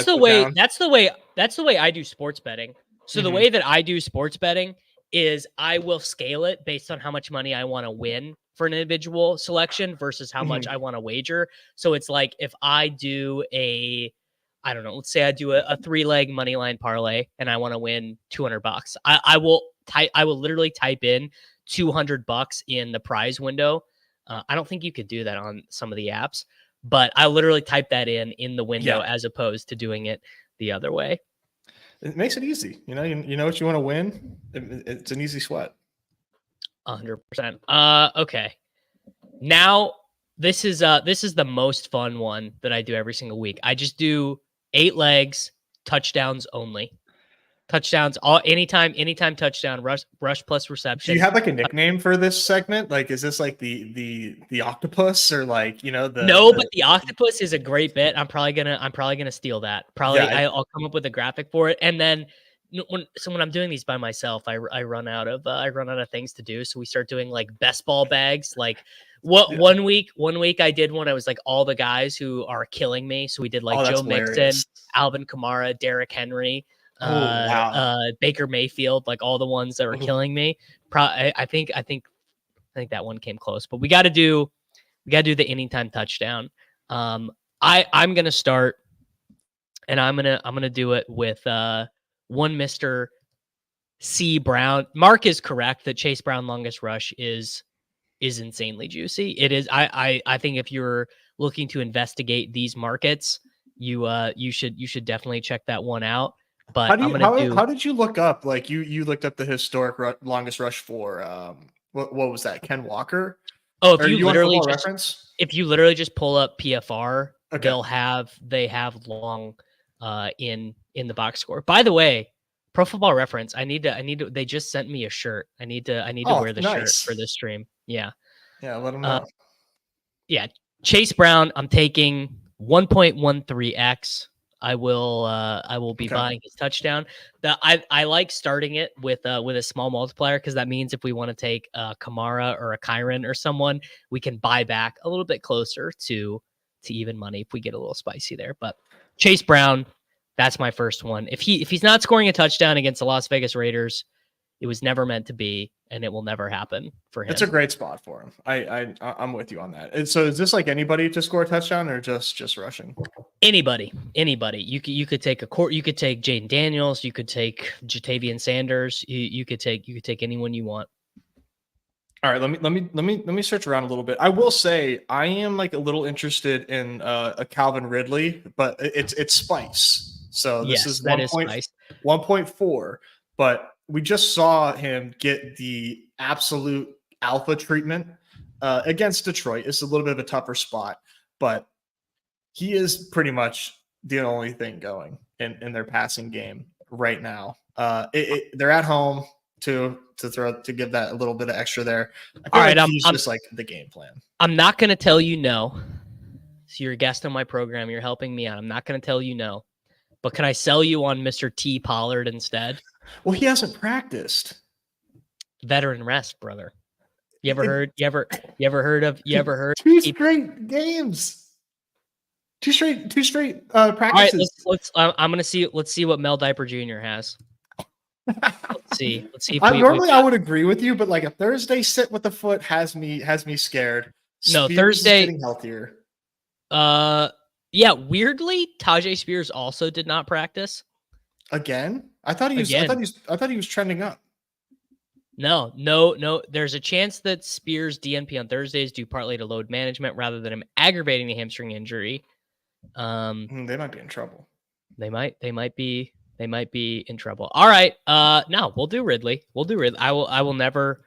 S1: That's the way I do sports betting. So the way that I do sports betting is I will scale it based on how much money I want to win for an individual selection versus how much I want to wager. So it's like if I do I don't know, let's say I do a 3-leg money line parlay and I want to win $200. I will literally type in $200 in the prize window. I don't think you could do that on some of the apps, but I literally type that in the window as opposed to doing it the other way.
S3: It makes it easy. You know what you want to win. It's an easy sweat.
S1: 100%. Okay. Now this is the most fun one that I do every single week. I just do 8 legs, touchdowns only. Touchdowns, anytime touchdown, rush plus reception.
S3: Do you have like a nickname for this segment? Like, is this like the octopus or like,
S1: but the octopus is a great bit. I'm probably gonna steal that. I'll come up with a graphic for it. And then when I'm doing these by myself, I run out of things to do. So we start doing like best ball bags. Like one week I did one. I was like all the guys who are killing me. So we did like Joe Mixon, Alvin Kamara, Derrick Henry. Baker Mayfield, like all the ones that were killing me. I think that one came close, but we got to do the anytime touchdown. I'm gonna start, and I'm gonna do it with one Mr. C Brown. Mark is correct that Chase Brown longest rush is insanely juicy. It is. I think if you're looking to investigate these markets, you should definitely check that one out. But
S3: how did you look up? Like you looked up the historic longest rush for what was that? Ken Walker?
S1: Oh, if you literally just pull up PFR, they have long in the box score. By the way, Pro Football Reference, I need to they just sent me a shirt. I need to wear the shirt for this stream. Yeah.
S3: Yeah, let them know.
S1: Yeah, Chase Brown, I'm taking 1.13x. I will be buying his touchdown. I like starting it with a small multiplier because that means if we want to take a Kamara or a Kyron or someone, we can buy back a little bit closer to even money if we get a little spicy there. But Chase Brown, that's my first one. If he's not scoring a touchdown against the Las Vegas Raiders, it was never meant to be, and it will never happen for him.
S3: It's a great spot for him. I'm with you on that. And so is this like anybody to score a touchdown or just rushing?
S1: Anybody. You could take you could take Jaden Daniels, you could take Jatavian Sanders, you could take anyone you want.
S3: All right, let me search around a little bit. I will say I am like a little interested in a Calvin Ridley, but it's spice. So this is 1.4, but we just saw him get the absolute alpha treatment against Detroit. It's a little bit of a tougher spot, but he is pretty much the only thing going in their passing game right now. They're at home to give that a little bit of extra there.
S1: All right,
S3: I'm just like the game plan.
S1: I'm not going to tell you no. So you're a guest on my program. You're helping me out. I'm not going to tell you no. But can I sell you on Mr. T Pollard instead?
S3: Well, he hasn't practiced.
S1: Veteran rest, brother. You ever heard of
S3: 2 straight games? 2 straight practices.
S1: All right, let's see what Mel Diaper Jr. has. Let's see. If
S3: I would agree with you, but like a Thursday sit with the foot has me scared.
S1: No,
S3: Spears
S1: Thursday
S3: is getting healthier.
S1: Yeah, weirdly, Tajay Spears also did not practice.
S3: Again? I thought he was trending up.
S1: No. There's a chance that Spears' DNP on Thursdays due partly to load management rather than him aggravating the hamstring injury.
S3: They might be in trouble.
S1: They might be in trouble. All right. No, we'll do Ridley. I will never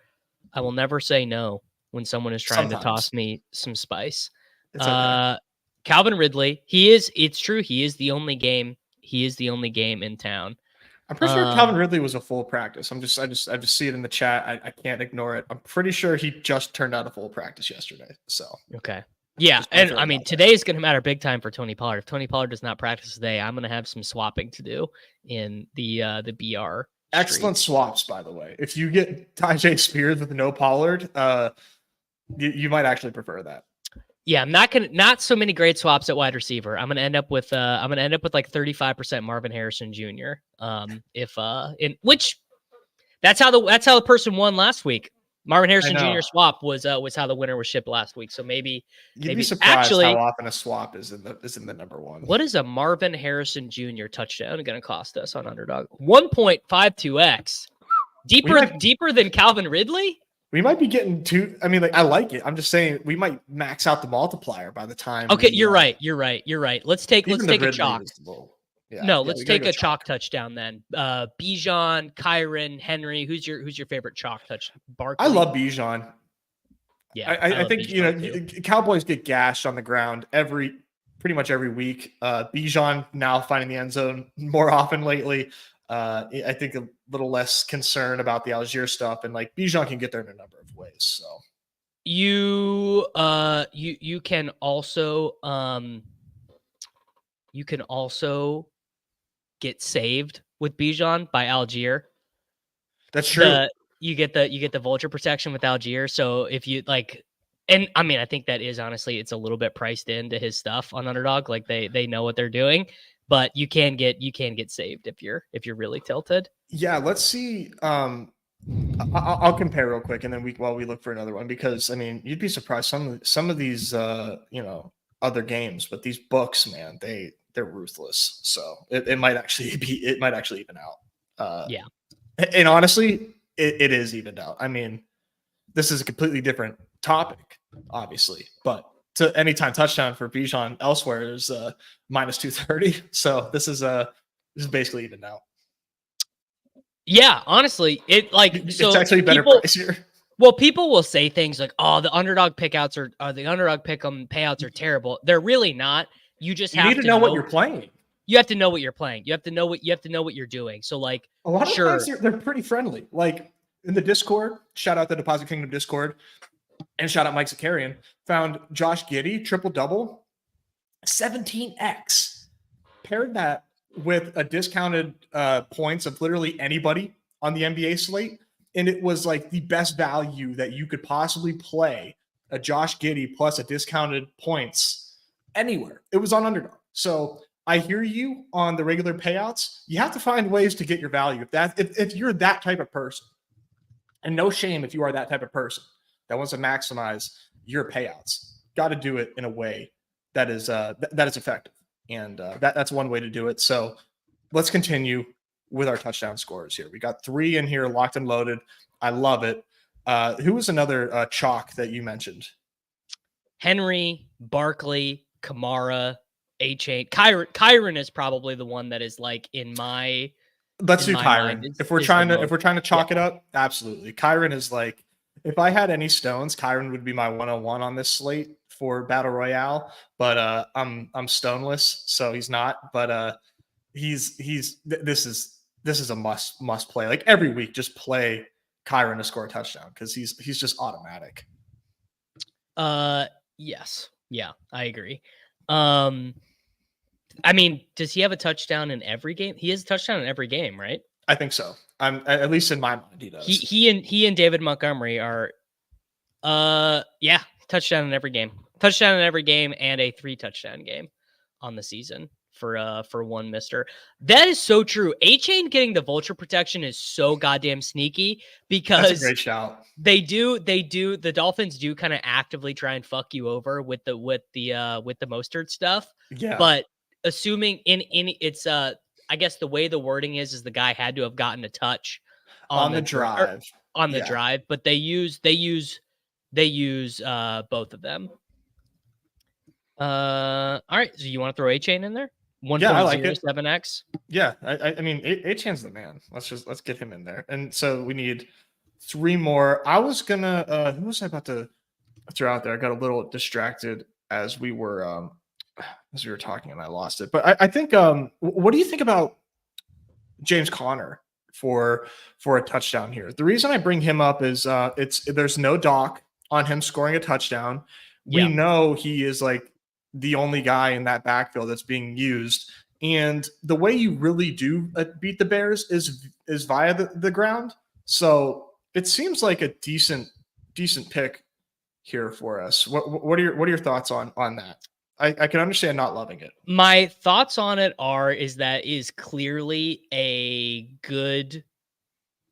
S1: say no when someone is trying to toss me some spice.
S3: It's okay.
S1: Calvin Ridley, it's true. He is the only game in town.
S3: I'm pretty sure Calvin Ridley was a full practice. I just see it in the chat. I can't ignore it. I'm pretty sure he just turned out a full practice yesterday. So
S1: okay. Yeah,
S3: Just wanna
S1: and
S3: throw
S1: I
S3: it
S1: mean,
S3: out there.
S1: today is going to matter big time for Tony Pollard. If Tony Pollard does not practice today, I'm going to have some swapping to do in the BR.
S3: Excellent
S1: streets.
S3: swaps, by the way. If you get Tajay Spears with no Pollard, you might actually prefer that.
S1: Yeah, I'm not so many great swaps at wide receiver. I'm gonna end up with like 35% Marvin Harrison Jr. In which that's how the person won last week. Marvin
S3: I
S1: Harrison
S3: know.
S1: Jr. swap was how the winner was shipped last week. So maybe
S3: You'd be surprised
S1: actually,
S3: how often a swap is in the number one.
S1: what is a Marvin Harrison Jr. touchdown going to cost us on Underdog? 1.52x. Deeper than Calvin Ridley?
S3: We might be getting too. I mean, like, I like it. I'm just saying we might max out the multiplier by the time.
S1: Okay, you're right. You're right. Let's take a chalk. Let's take a chalk touchdown then. Bijan, Kyron, Henry. Who's your favorite chalk touch? Barkley.
S3: I love Bijan.
S1: Yeah,
S3: I think Bijan, Cowboys get gashed on the ground pretty much every week. Bijan now finding the end zone more often lately. I think a little less concern about the Algier stuff, and like Bijan can get there in a number of ways. So
S1: you can also get saved with Bijan by Algier.
S3: That's true.
S1: You get the vulture protection with Algier. So if you like, and I mean, I think that is honestly, it's a little bit priced into his stuff on Underdog. Like they know what they're doing, but you can get saved if you're really tilted.
S3: Yeah, let's see. I'll compare real quick, and then while we look for another one, because I mean, you'd be surprised some of these other games, but these books, man, they're ruthless. So it might actually even out.
S1: Yeah,
S3: and honestly, it is evened out. I mean, this is a completely different topic, obviously, but to anytime touchdown for Bijan elsewhere is minus 230. So this is basically evened out.
S1: Yeah, honestly, it's
S3: actually better price here.
S1: Well, people will say things like, "Oh, the Underdog pickouts or the Underdog pick 'em payouts are terrible." They're really not. You just have
S3: to know what you're playing.
S1: You have to know what you're playing. You have to know what you're doing. So like
S3: a lot of times they're pretty friendly. Like in the Discord, shout out the Deposit Kingdom Discord, and shout out Mike Zakarian, found Josh Giddey triple-double 17x. Paired that with a discounted points of literally anybody on the NBA slate, and it was like the best value that you could possibly play a Josh Giddey plus a discounted points anywhere. It was on Underdog. So I hear you on the regular payouts. You have to find ways to get your value. If you're that type of person, and no shame if you are that type of person that wants to maximize your payouts, got to do it in a way that is effective. And that's one way to do it. So let's continue with our touchdown scores here. We got 3 in here, locked and loaded. I love it. Who was another chalk that you mentioned?
S1: Henry, Barkley, Kamara, A-Chain. Kyron is probably the one that is like in my.
S3: Let's do Kyron. If we're trying to chalk it up, absolutely. Kyron is like, if I had any stones, Kyron would be my 101 on this slate for Battle Royale, but I'm stoneless, so he's not. But this is a must play. Like every week, just play Kyron to score a touchdown because he's just automatic.
S1: Yes, yeah, I agree. I mean, does he have a touchdown in every game? He has a touchdown in every game, right?
S3: I think so. At least in my mind, he does.
S1: He and David Montgomery are, touchdown in every game. Touchdown in every game and a 3 touchdown game on the season for one mister. That is so true. A-Chain getting the vulture protection is so goddamn sneaky because
S3: that's a great shout.
S1: The Dolphins do kind of actively try and fuck you over with the Mostert stuff.
S3: Yeah.
S1: But assuming in it's I guess the way the wording is the guy had to have gotten a touch
S3: on the drive.
S1: Drive, but they use both of them. All right. So you want to throw A-Chain in there? 1.07x.
S3: Yeah, I mean A-Chain's the man. Let's get him in there. And so we need 3 more. I was gonna who was I about to throw out there? I got a little distracted as we were talking and I lost it. But I think what do you think about James Conner for a touchdown here? The reason I bring him up is there's no doc on him scoring a touchdown. We know he is like the only guy in that backfield that's being used. And the way you really do beat the Bears is via the ground. So it seems like a decent pick here for us. What are your thoughts on that? I can understand not loving it.
S1: My thoughts on it is that is clearly a good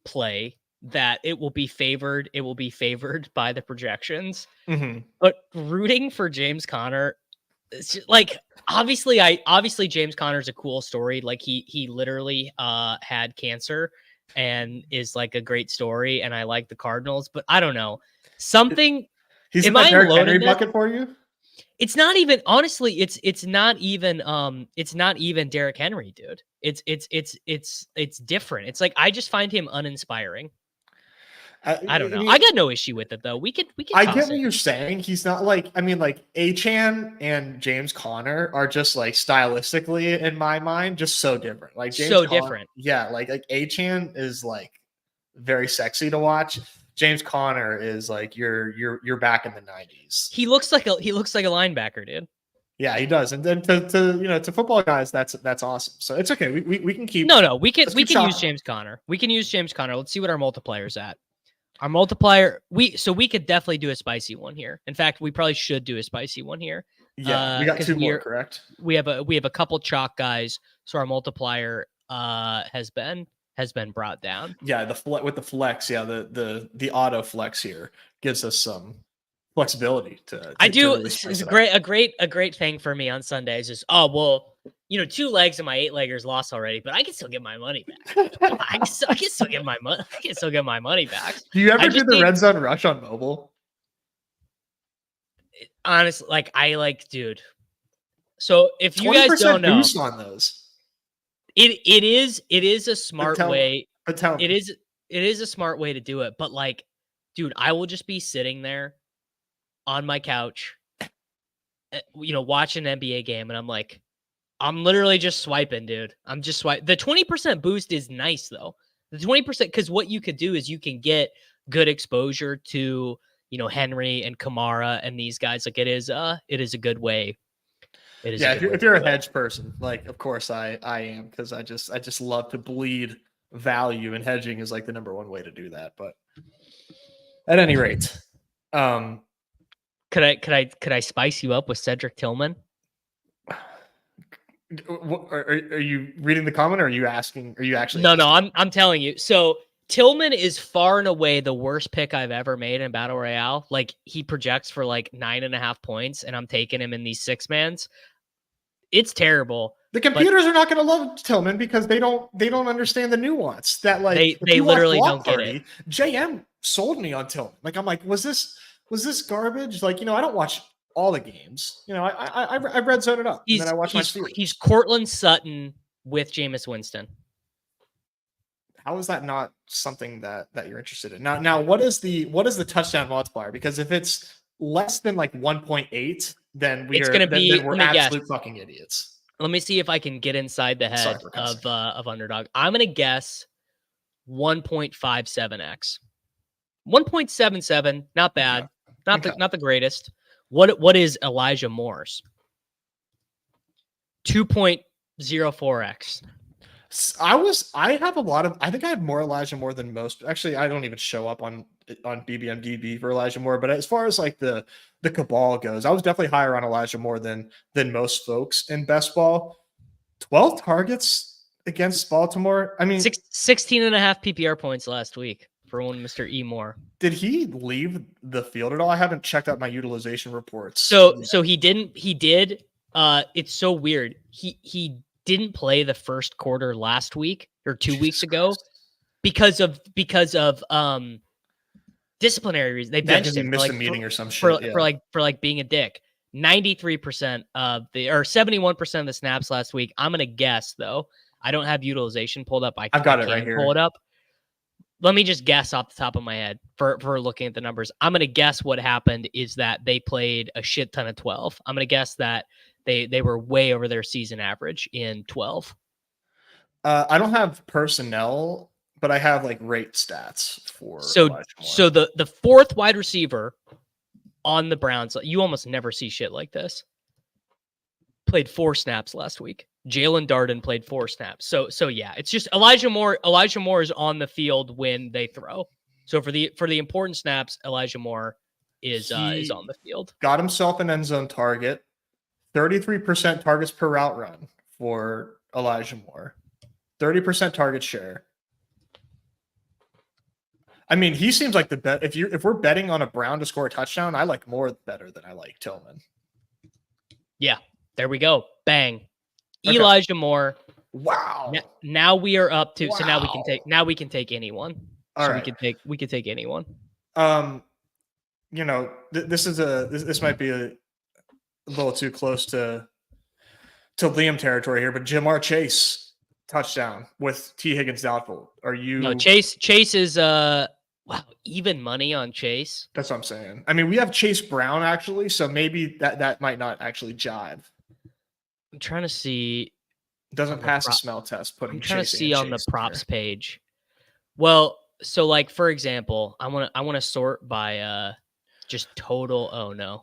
S1: play, that it will be favored. It will be favored by the projections.
S3: Mm-hmm.
S1: But rooting for James Conner, it's just, like, obviously James Conner's a cool story. Like he literally had cancer and is like a great story, and I like the Cardinals, but I don't know. Something
S3: He's in that Derrick Henry bucket for you?
S1: It's not even, honestly, it's not even Derrick Henry, dude. It's different. It's like, I just find him uninspiring. I don't know. I got no issue with it though. We could.
S3: I get what you're saying. He's not like, I mean, like Achane and James Conner are just like stylistically in my mind just so different. Like James Conner,
S1: different.
S3: Yeah, like Achane is like very sexy to watch. James Conner is like you're back in the 90s.
S1: He looks like a linebacker, dude.
S3: Yeah, he does. And then to football guys, that's awesome. So it's okay. We can keep.
S1: No, we can use James Conner. We can use James Conner. Let's see what our multiplier's at. Our multiplier, we could definitely do a spicy one here. In fact, we probably should do a spicy one here.
S3: Yeah, we got two more, correct?
S1: We have a couple chalk guys, so our multiplier has been brought down.
S3: Yeah, with the flex, yeah, the auto flex here gives us some flexibility to
S1: it's a great thing for me on Sundays is, 2 legs of my 8-leggers lost already, but I can still get my money back. I can still get my money. I can still get my money back.
S3: Do you ever do the red zone rush on mobile?
S1: Honestly, dude. So if you guys don't know,
S3: boost on those.
S1: It is a smart way.
S3: It
S1: is a smart way to do it. But like, dude, I will just be sitting there on my couch, watching an NBA game, and I'm literally just swiping, dude. I'm just swiping. The 20% boost is nice though. The 20%, because what you could do is you can get good exposure to, Henry and Kamara and these guys. Like it is a good way.
S3: If you're a hedge person, like of course I am, because I just love to bleed value, and hedging is like the number one way to do that. But at any rate,
S1: could I spice you up with Cedric Tillman?
S3: Are you reading the comment, or are you asking? Are you actually?
S1: No, I'm telling you. So Tillman is far and away the worst pick I've ever made in Battle Royale. Like he projects for like 9.5 points, and I'm taking him in these 6-mans. It's terrible.
S3: The computers are not going to love Tillman because they don't understand the nuance that like
S1: they literally don't get it.
S3: JM sold me on Tillman. Like I'm like, was this garbage? Like, I don't watch all the games. I red zone it up, and then I watch my series.
S1: He's Cortland Sutton with Jameis Winston.
S3: How is that not something that you're interested in? Now what is the touchdown multiplier? Because if it's less than like 1.8, then we're absolute fucking idiots.
S1: Let me see if I can get inside the head of Underdog. I'm gonna guess 1.57x. 1.77, not bad.
S3: Yeah.
S1: Not the greatest. What is Elijah Moore's? 2.04x.
S3: I think I have more Elijah Moore than most. Actually, I don't even show up on BBMDB for Elijah Moore. But as far as like the cabal goes, I was definitely higher on Elijah Moore than most folks in best ball. 12 targets against Baltimore. I mean,
S1: 16.5 PPR points last week for one Mr. E. Moore.
S3: Did he leave the field at all? I haven't checked out my utilization reports.
S1: So he didn't. He did. It's so weird. He didn't play the first quarter last week or 2 weeks ago because of disciplinary reasons. They benched him.
S3: He missed a meeting or some shit
S1: for being a dick. 93% of or 71% of the snaps last week. I'm gonna guess though. I don't have utilization pulled up.
S3: I've got it right here.
S1: Pull it up. Let me just guess off the top of my head for looking at the numbers. I'm gonna guess what happened is that they played a shit ton of 12. I'm gonna guess that they were way over their season average in 12.
S3: I don't have personnel, but I have like rate stats for.
S1: So the fourth wide receiver on the Browns. You almost never see shit like this. Played 4 snaps last week. Jalen Darden played 4 snaps. So yeah, it's just Elijah Moore. Elijah Moore is on the field when they throw. So for the important snaps, Elijah Moore is on the field.
S3: Got himself an end zone target. 33% targets per route run for Elijah Moore. 30% target share. I mean, he seems like the bet. If we're betting on a Brown to score a touchdown, I like Moore better than I like Tillman.
S1: Yeah, there we go. Bang.
S3: Okay.
S1: Elijah Moore.
S3: Wow.
S1: Now we are up to.
S3: Wow.
S1: So now we can take anyone.
S3: All
S1: so
S3: right.
S1: we can take anyone.
S3: You know, this might be a little too close to Liam territory here, but Jamar Chase touchdown with T. Higgins doubtful. Are you?
S1: No, Chase is wow, even money on Chase.
S3: That's what I'm saying. I mean, we have Chase Brown actually, so maybe that might not actually jive.
S1: I'm trying to see.
S3: Doesn't pass the smell test.
S1: I'm trying to see on the props page. Well, so like for example, I want to sort by just total. Oh no,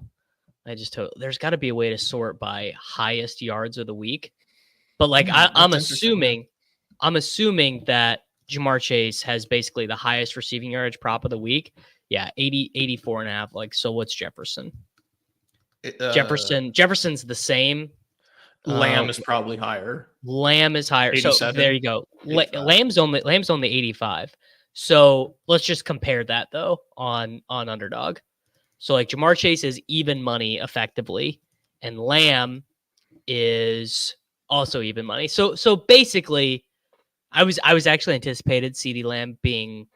S1: there's got to be a way to sort by highest yards of the week. But like I'm assuming that Jamar Chase has basically the highest receiving yardage prop of the week. Yeah, 84 and a half. Like, so what's Jefferson? Jefferson's the same.
S3: Lamb is probably higher.
S1: Lamb is higher. So there you go. Lamb's only 85. So let's just compare that though on Underdog. So like Jamar Chase is even money effectively, and Lamb is also even money. So basically, I was actually anticipated CeeDee Lamb being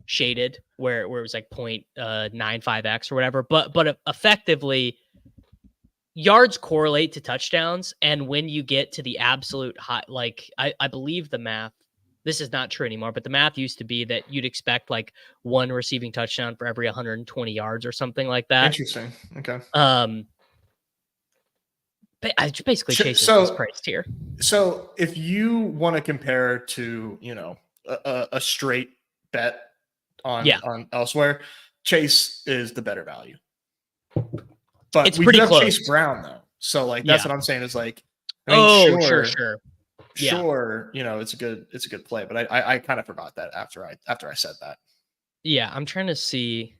S1: shaded where it was like 0.95x or whatever, but effectively yards correlate to touchdowns, and when you get to the absolute high, like I believe the math, this is not true anymore, but the math used to be that you'd expect like 1 receiving touchdown for every 120 yards or something like that.
S3: Interesting. Okay.
S1: I basically Chase is priced here.
S3: So if you want to compare to, you know, a straight bet on elsewhere, Chase is the better value. But
S1: it's pretty close.
S3: Chase Brown though. So like that's what I'm saying is like,
S1: sure.
S3: Sure, you know, it's a good play, but I kind of forgot that after I said that.
S1: Yeah, I'm trying to see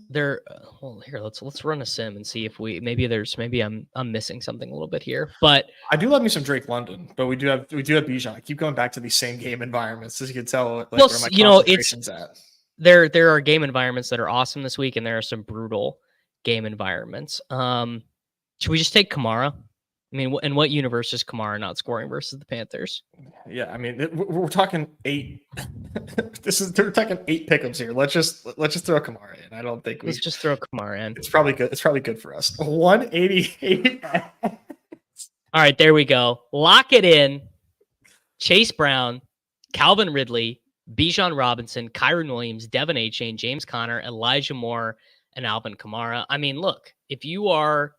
S1: there. Well, here let's run a sim and see if maybe I'm missing something a little bit here. But
S3: I do love me some Drake London, but we do have Bijan. I keep going back to these same game environments, as you can tell. Like,
S1: well,
S3: where my
S1: you know,
S3: concentration's at.
S1: There are game environments that are awesome this week, and there are some brutal game environments. Should we just take Kamara? I mean, in what universe is Kamara not scoring versus the Panthers?
S3: Yeah, I mean, we're talking 8. They're talking 8 pick'ems here. Let's just throw Kamara in. I don't think
S1: let's just throw Kamara in.
S3: It's probably good. It's probably good for us. 188.
S1: All right, there we go. Lock it in. Chase Brown, Calvin Ridley, Bijan Robinson, Kyron Williams, Devin Achane, James Conner, Elijah Moore, and Alvin Kamara. I mean, look, if you are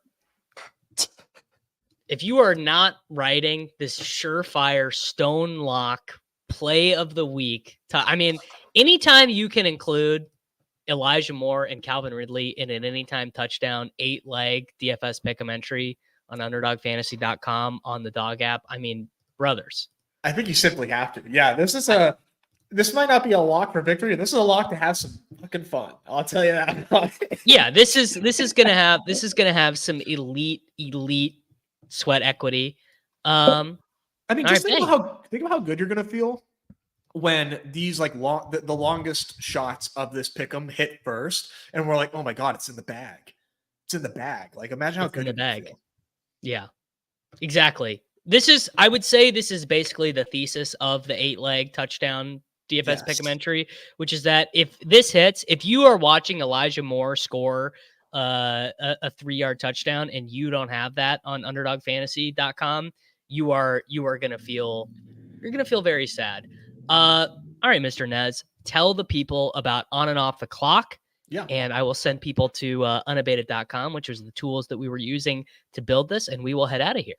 S1: not writing this surefire stone lock play of the week, I mean, anytime you can include Elijah Moore and Calvin Ridley in an anytime touchdown 8-leg DFS Pick Em Entry on UnderdogFantasy.com on the Dog app, I mean, brothers.
S3: I think you simply have to. Yeah, this might not be a lock for victory. This is a lock to have some fucking fun. I'll tell you that.
S1: Yeah, this is gonna have some elite sweat equity. I
S3: mean, just think about how good you're gonna feel when these like the longest shots of this pick'em hit first, and we're like, oh my god, it's in the bag. It's in the bag. Like, imagine how good
S1: in the bag. Yeah, exactly. I would say this is basically the thesis of the 8-leg touchdown DFS Pick Em Entry, which is that if this hits, if you are watching Elijah Moore score a 3-yard touchdown and you don't have that on UnderdogFantasy.com, you're gonna feel very sad. All right, Mr. Nez, tell the people about On and Off the Clock.
S3: Yeah.
S1: And I will send people to Unabated.com, which was the tools that we were using to build this, and we will head out of here.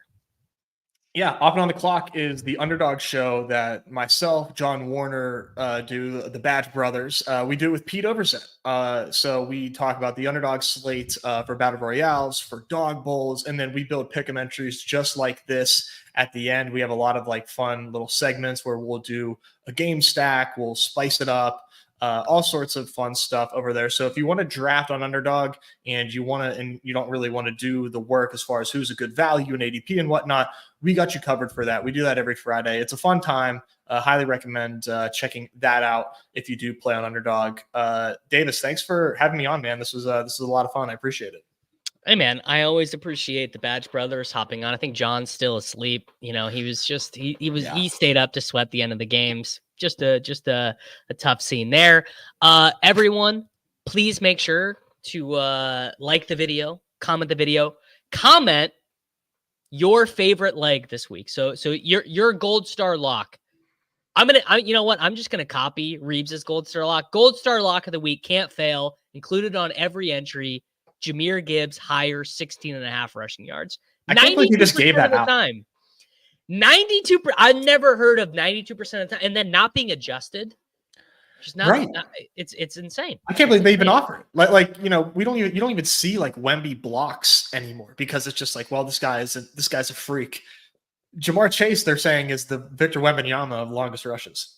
S3: Yeah, Off and On the Clock is the Underdog show that myself, John Warner, do, the Badge Brothers. We do it with Pete Overzet. So we talk about the Underdog slate for Battle Royales, for Dog Bowls, and then we build pick 'em entries just like this. At the end, we have a lot of like fun little segments where we'll do a game stack, we'll spice it up, all sorts of fun stuff over there. So if you want to draft on Underdog and you don't really want to do the work as far as who's a good value in ADP and whatnot, we got you covered for that. We do that every Friday. It's a fun time. Highly recommend checking that out if you do play on Underdog. Davis, thanks for having me on, man. This was a lot of fun. I appreciate it.
S1: Hey man, I always appreciate the Badge Brothers hopping on. I think John's still asleep. You know, he stayed up to sweat the end of the games. Just a tough scene there. Everyone, please make sure to like the video, comment the video, comment your favorite leg this week. So your gold star lock. You know what? I'm just gonna copy Reeves's gold star lock. Gold star lock of the week, can't fail. Included on every entry. Jahmyr Gibbs higher 16.5 rushing yards.
S3: I can't believe you just gave that out.
S1: 92%. I've never heard of 92% of the time, and then not being adjusted. Just not. It's insane.
S3: I can't believe they even offer it. Like you know, you don't even see like Wemby blocks anymore because it's just like, well, this guy's a freak. Jamar Chase, they're saying, is the Victor Wembanyama of longest rushes.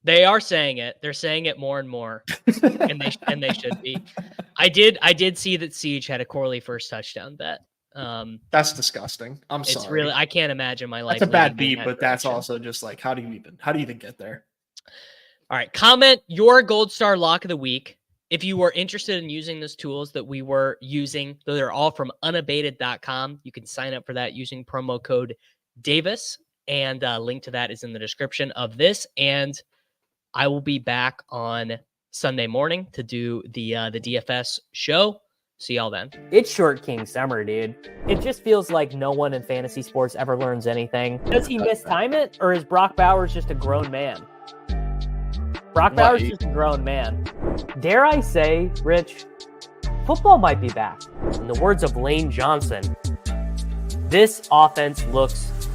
S1: They are saying it. They're saying it more and more, and they should be. I did see that Siege had a Corley first touchdown bet.
S3: That's disgusting. I'm sorry.
S1: It's really, I can't imagine my life.
S3: That's a bad beat, but that's also just like, how do you even get there?
S1: All right, comment your gold star lock of the week. If you were interested in using those tools that we were using, though they're all from unabated.com, you can sign up for that using promo code Davis, and link to that is in the description of this. And I will be back on Sunday morning to do the DFS show. See y'all then.
S2: It's Short King Summer, dude. It just feels like no one in fantasy sports ever learns anything. Does he mistime it, or is Brock Bowers just a grown man? Brock Bowers is just a grown man. Dare I say, Rich, football might be back. In the words of Lane Johnson, this offense looks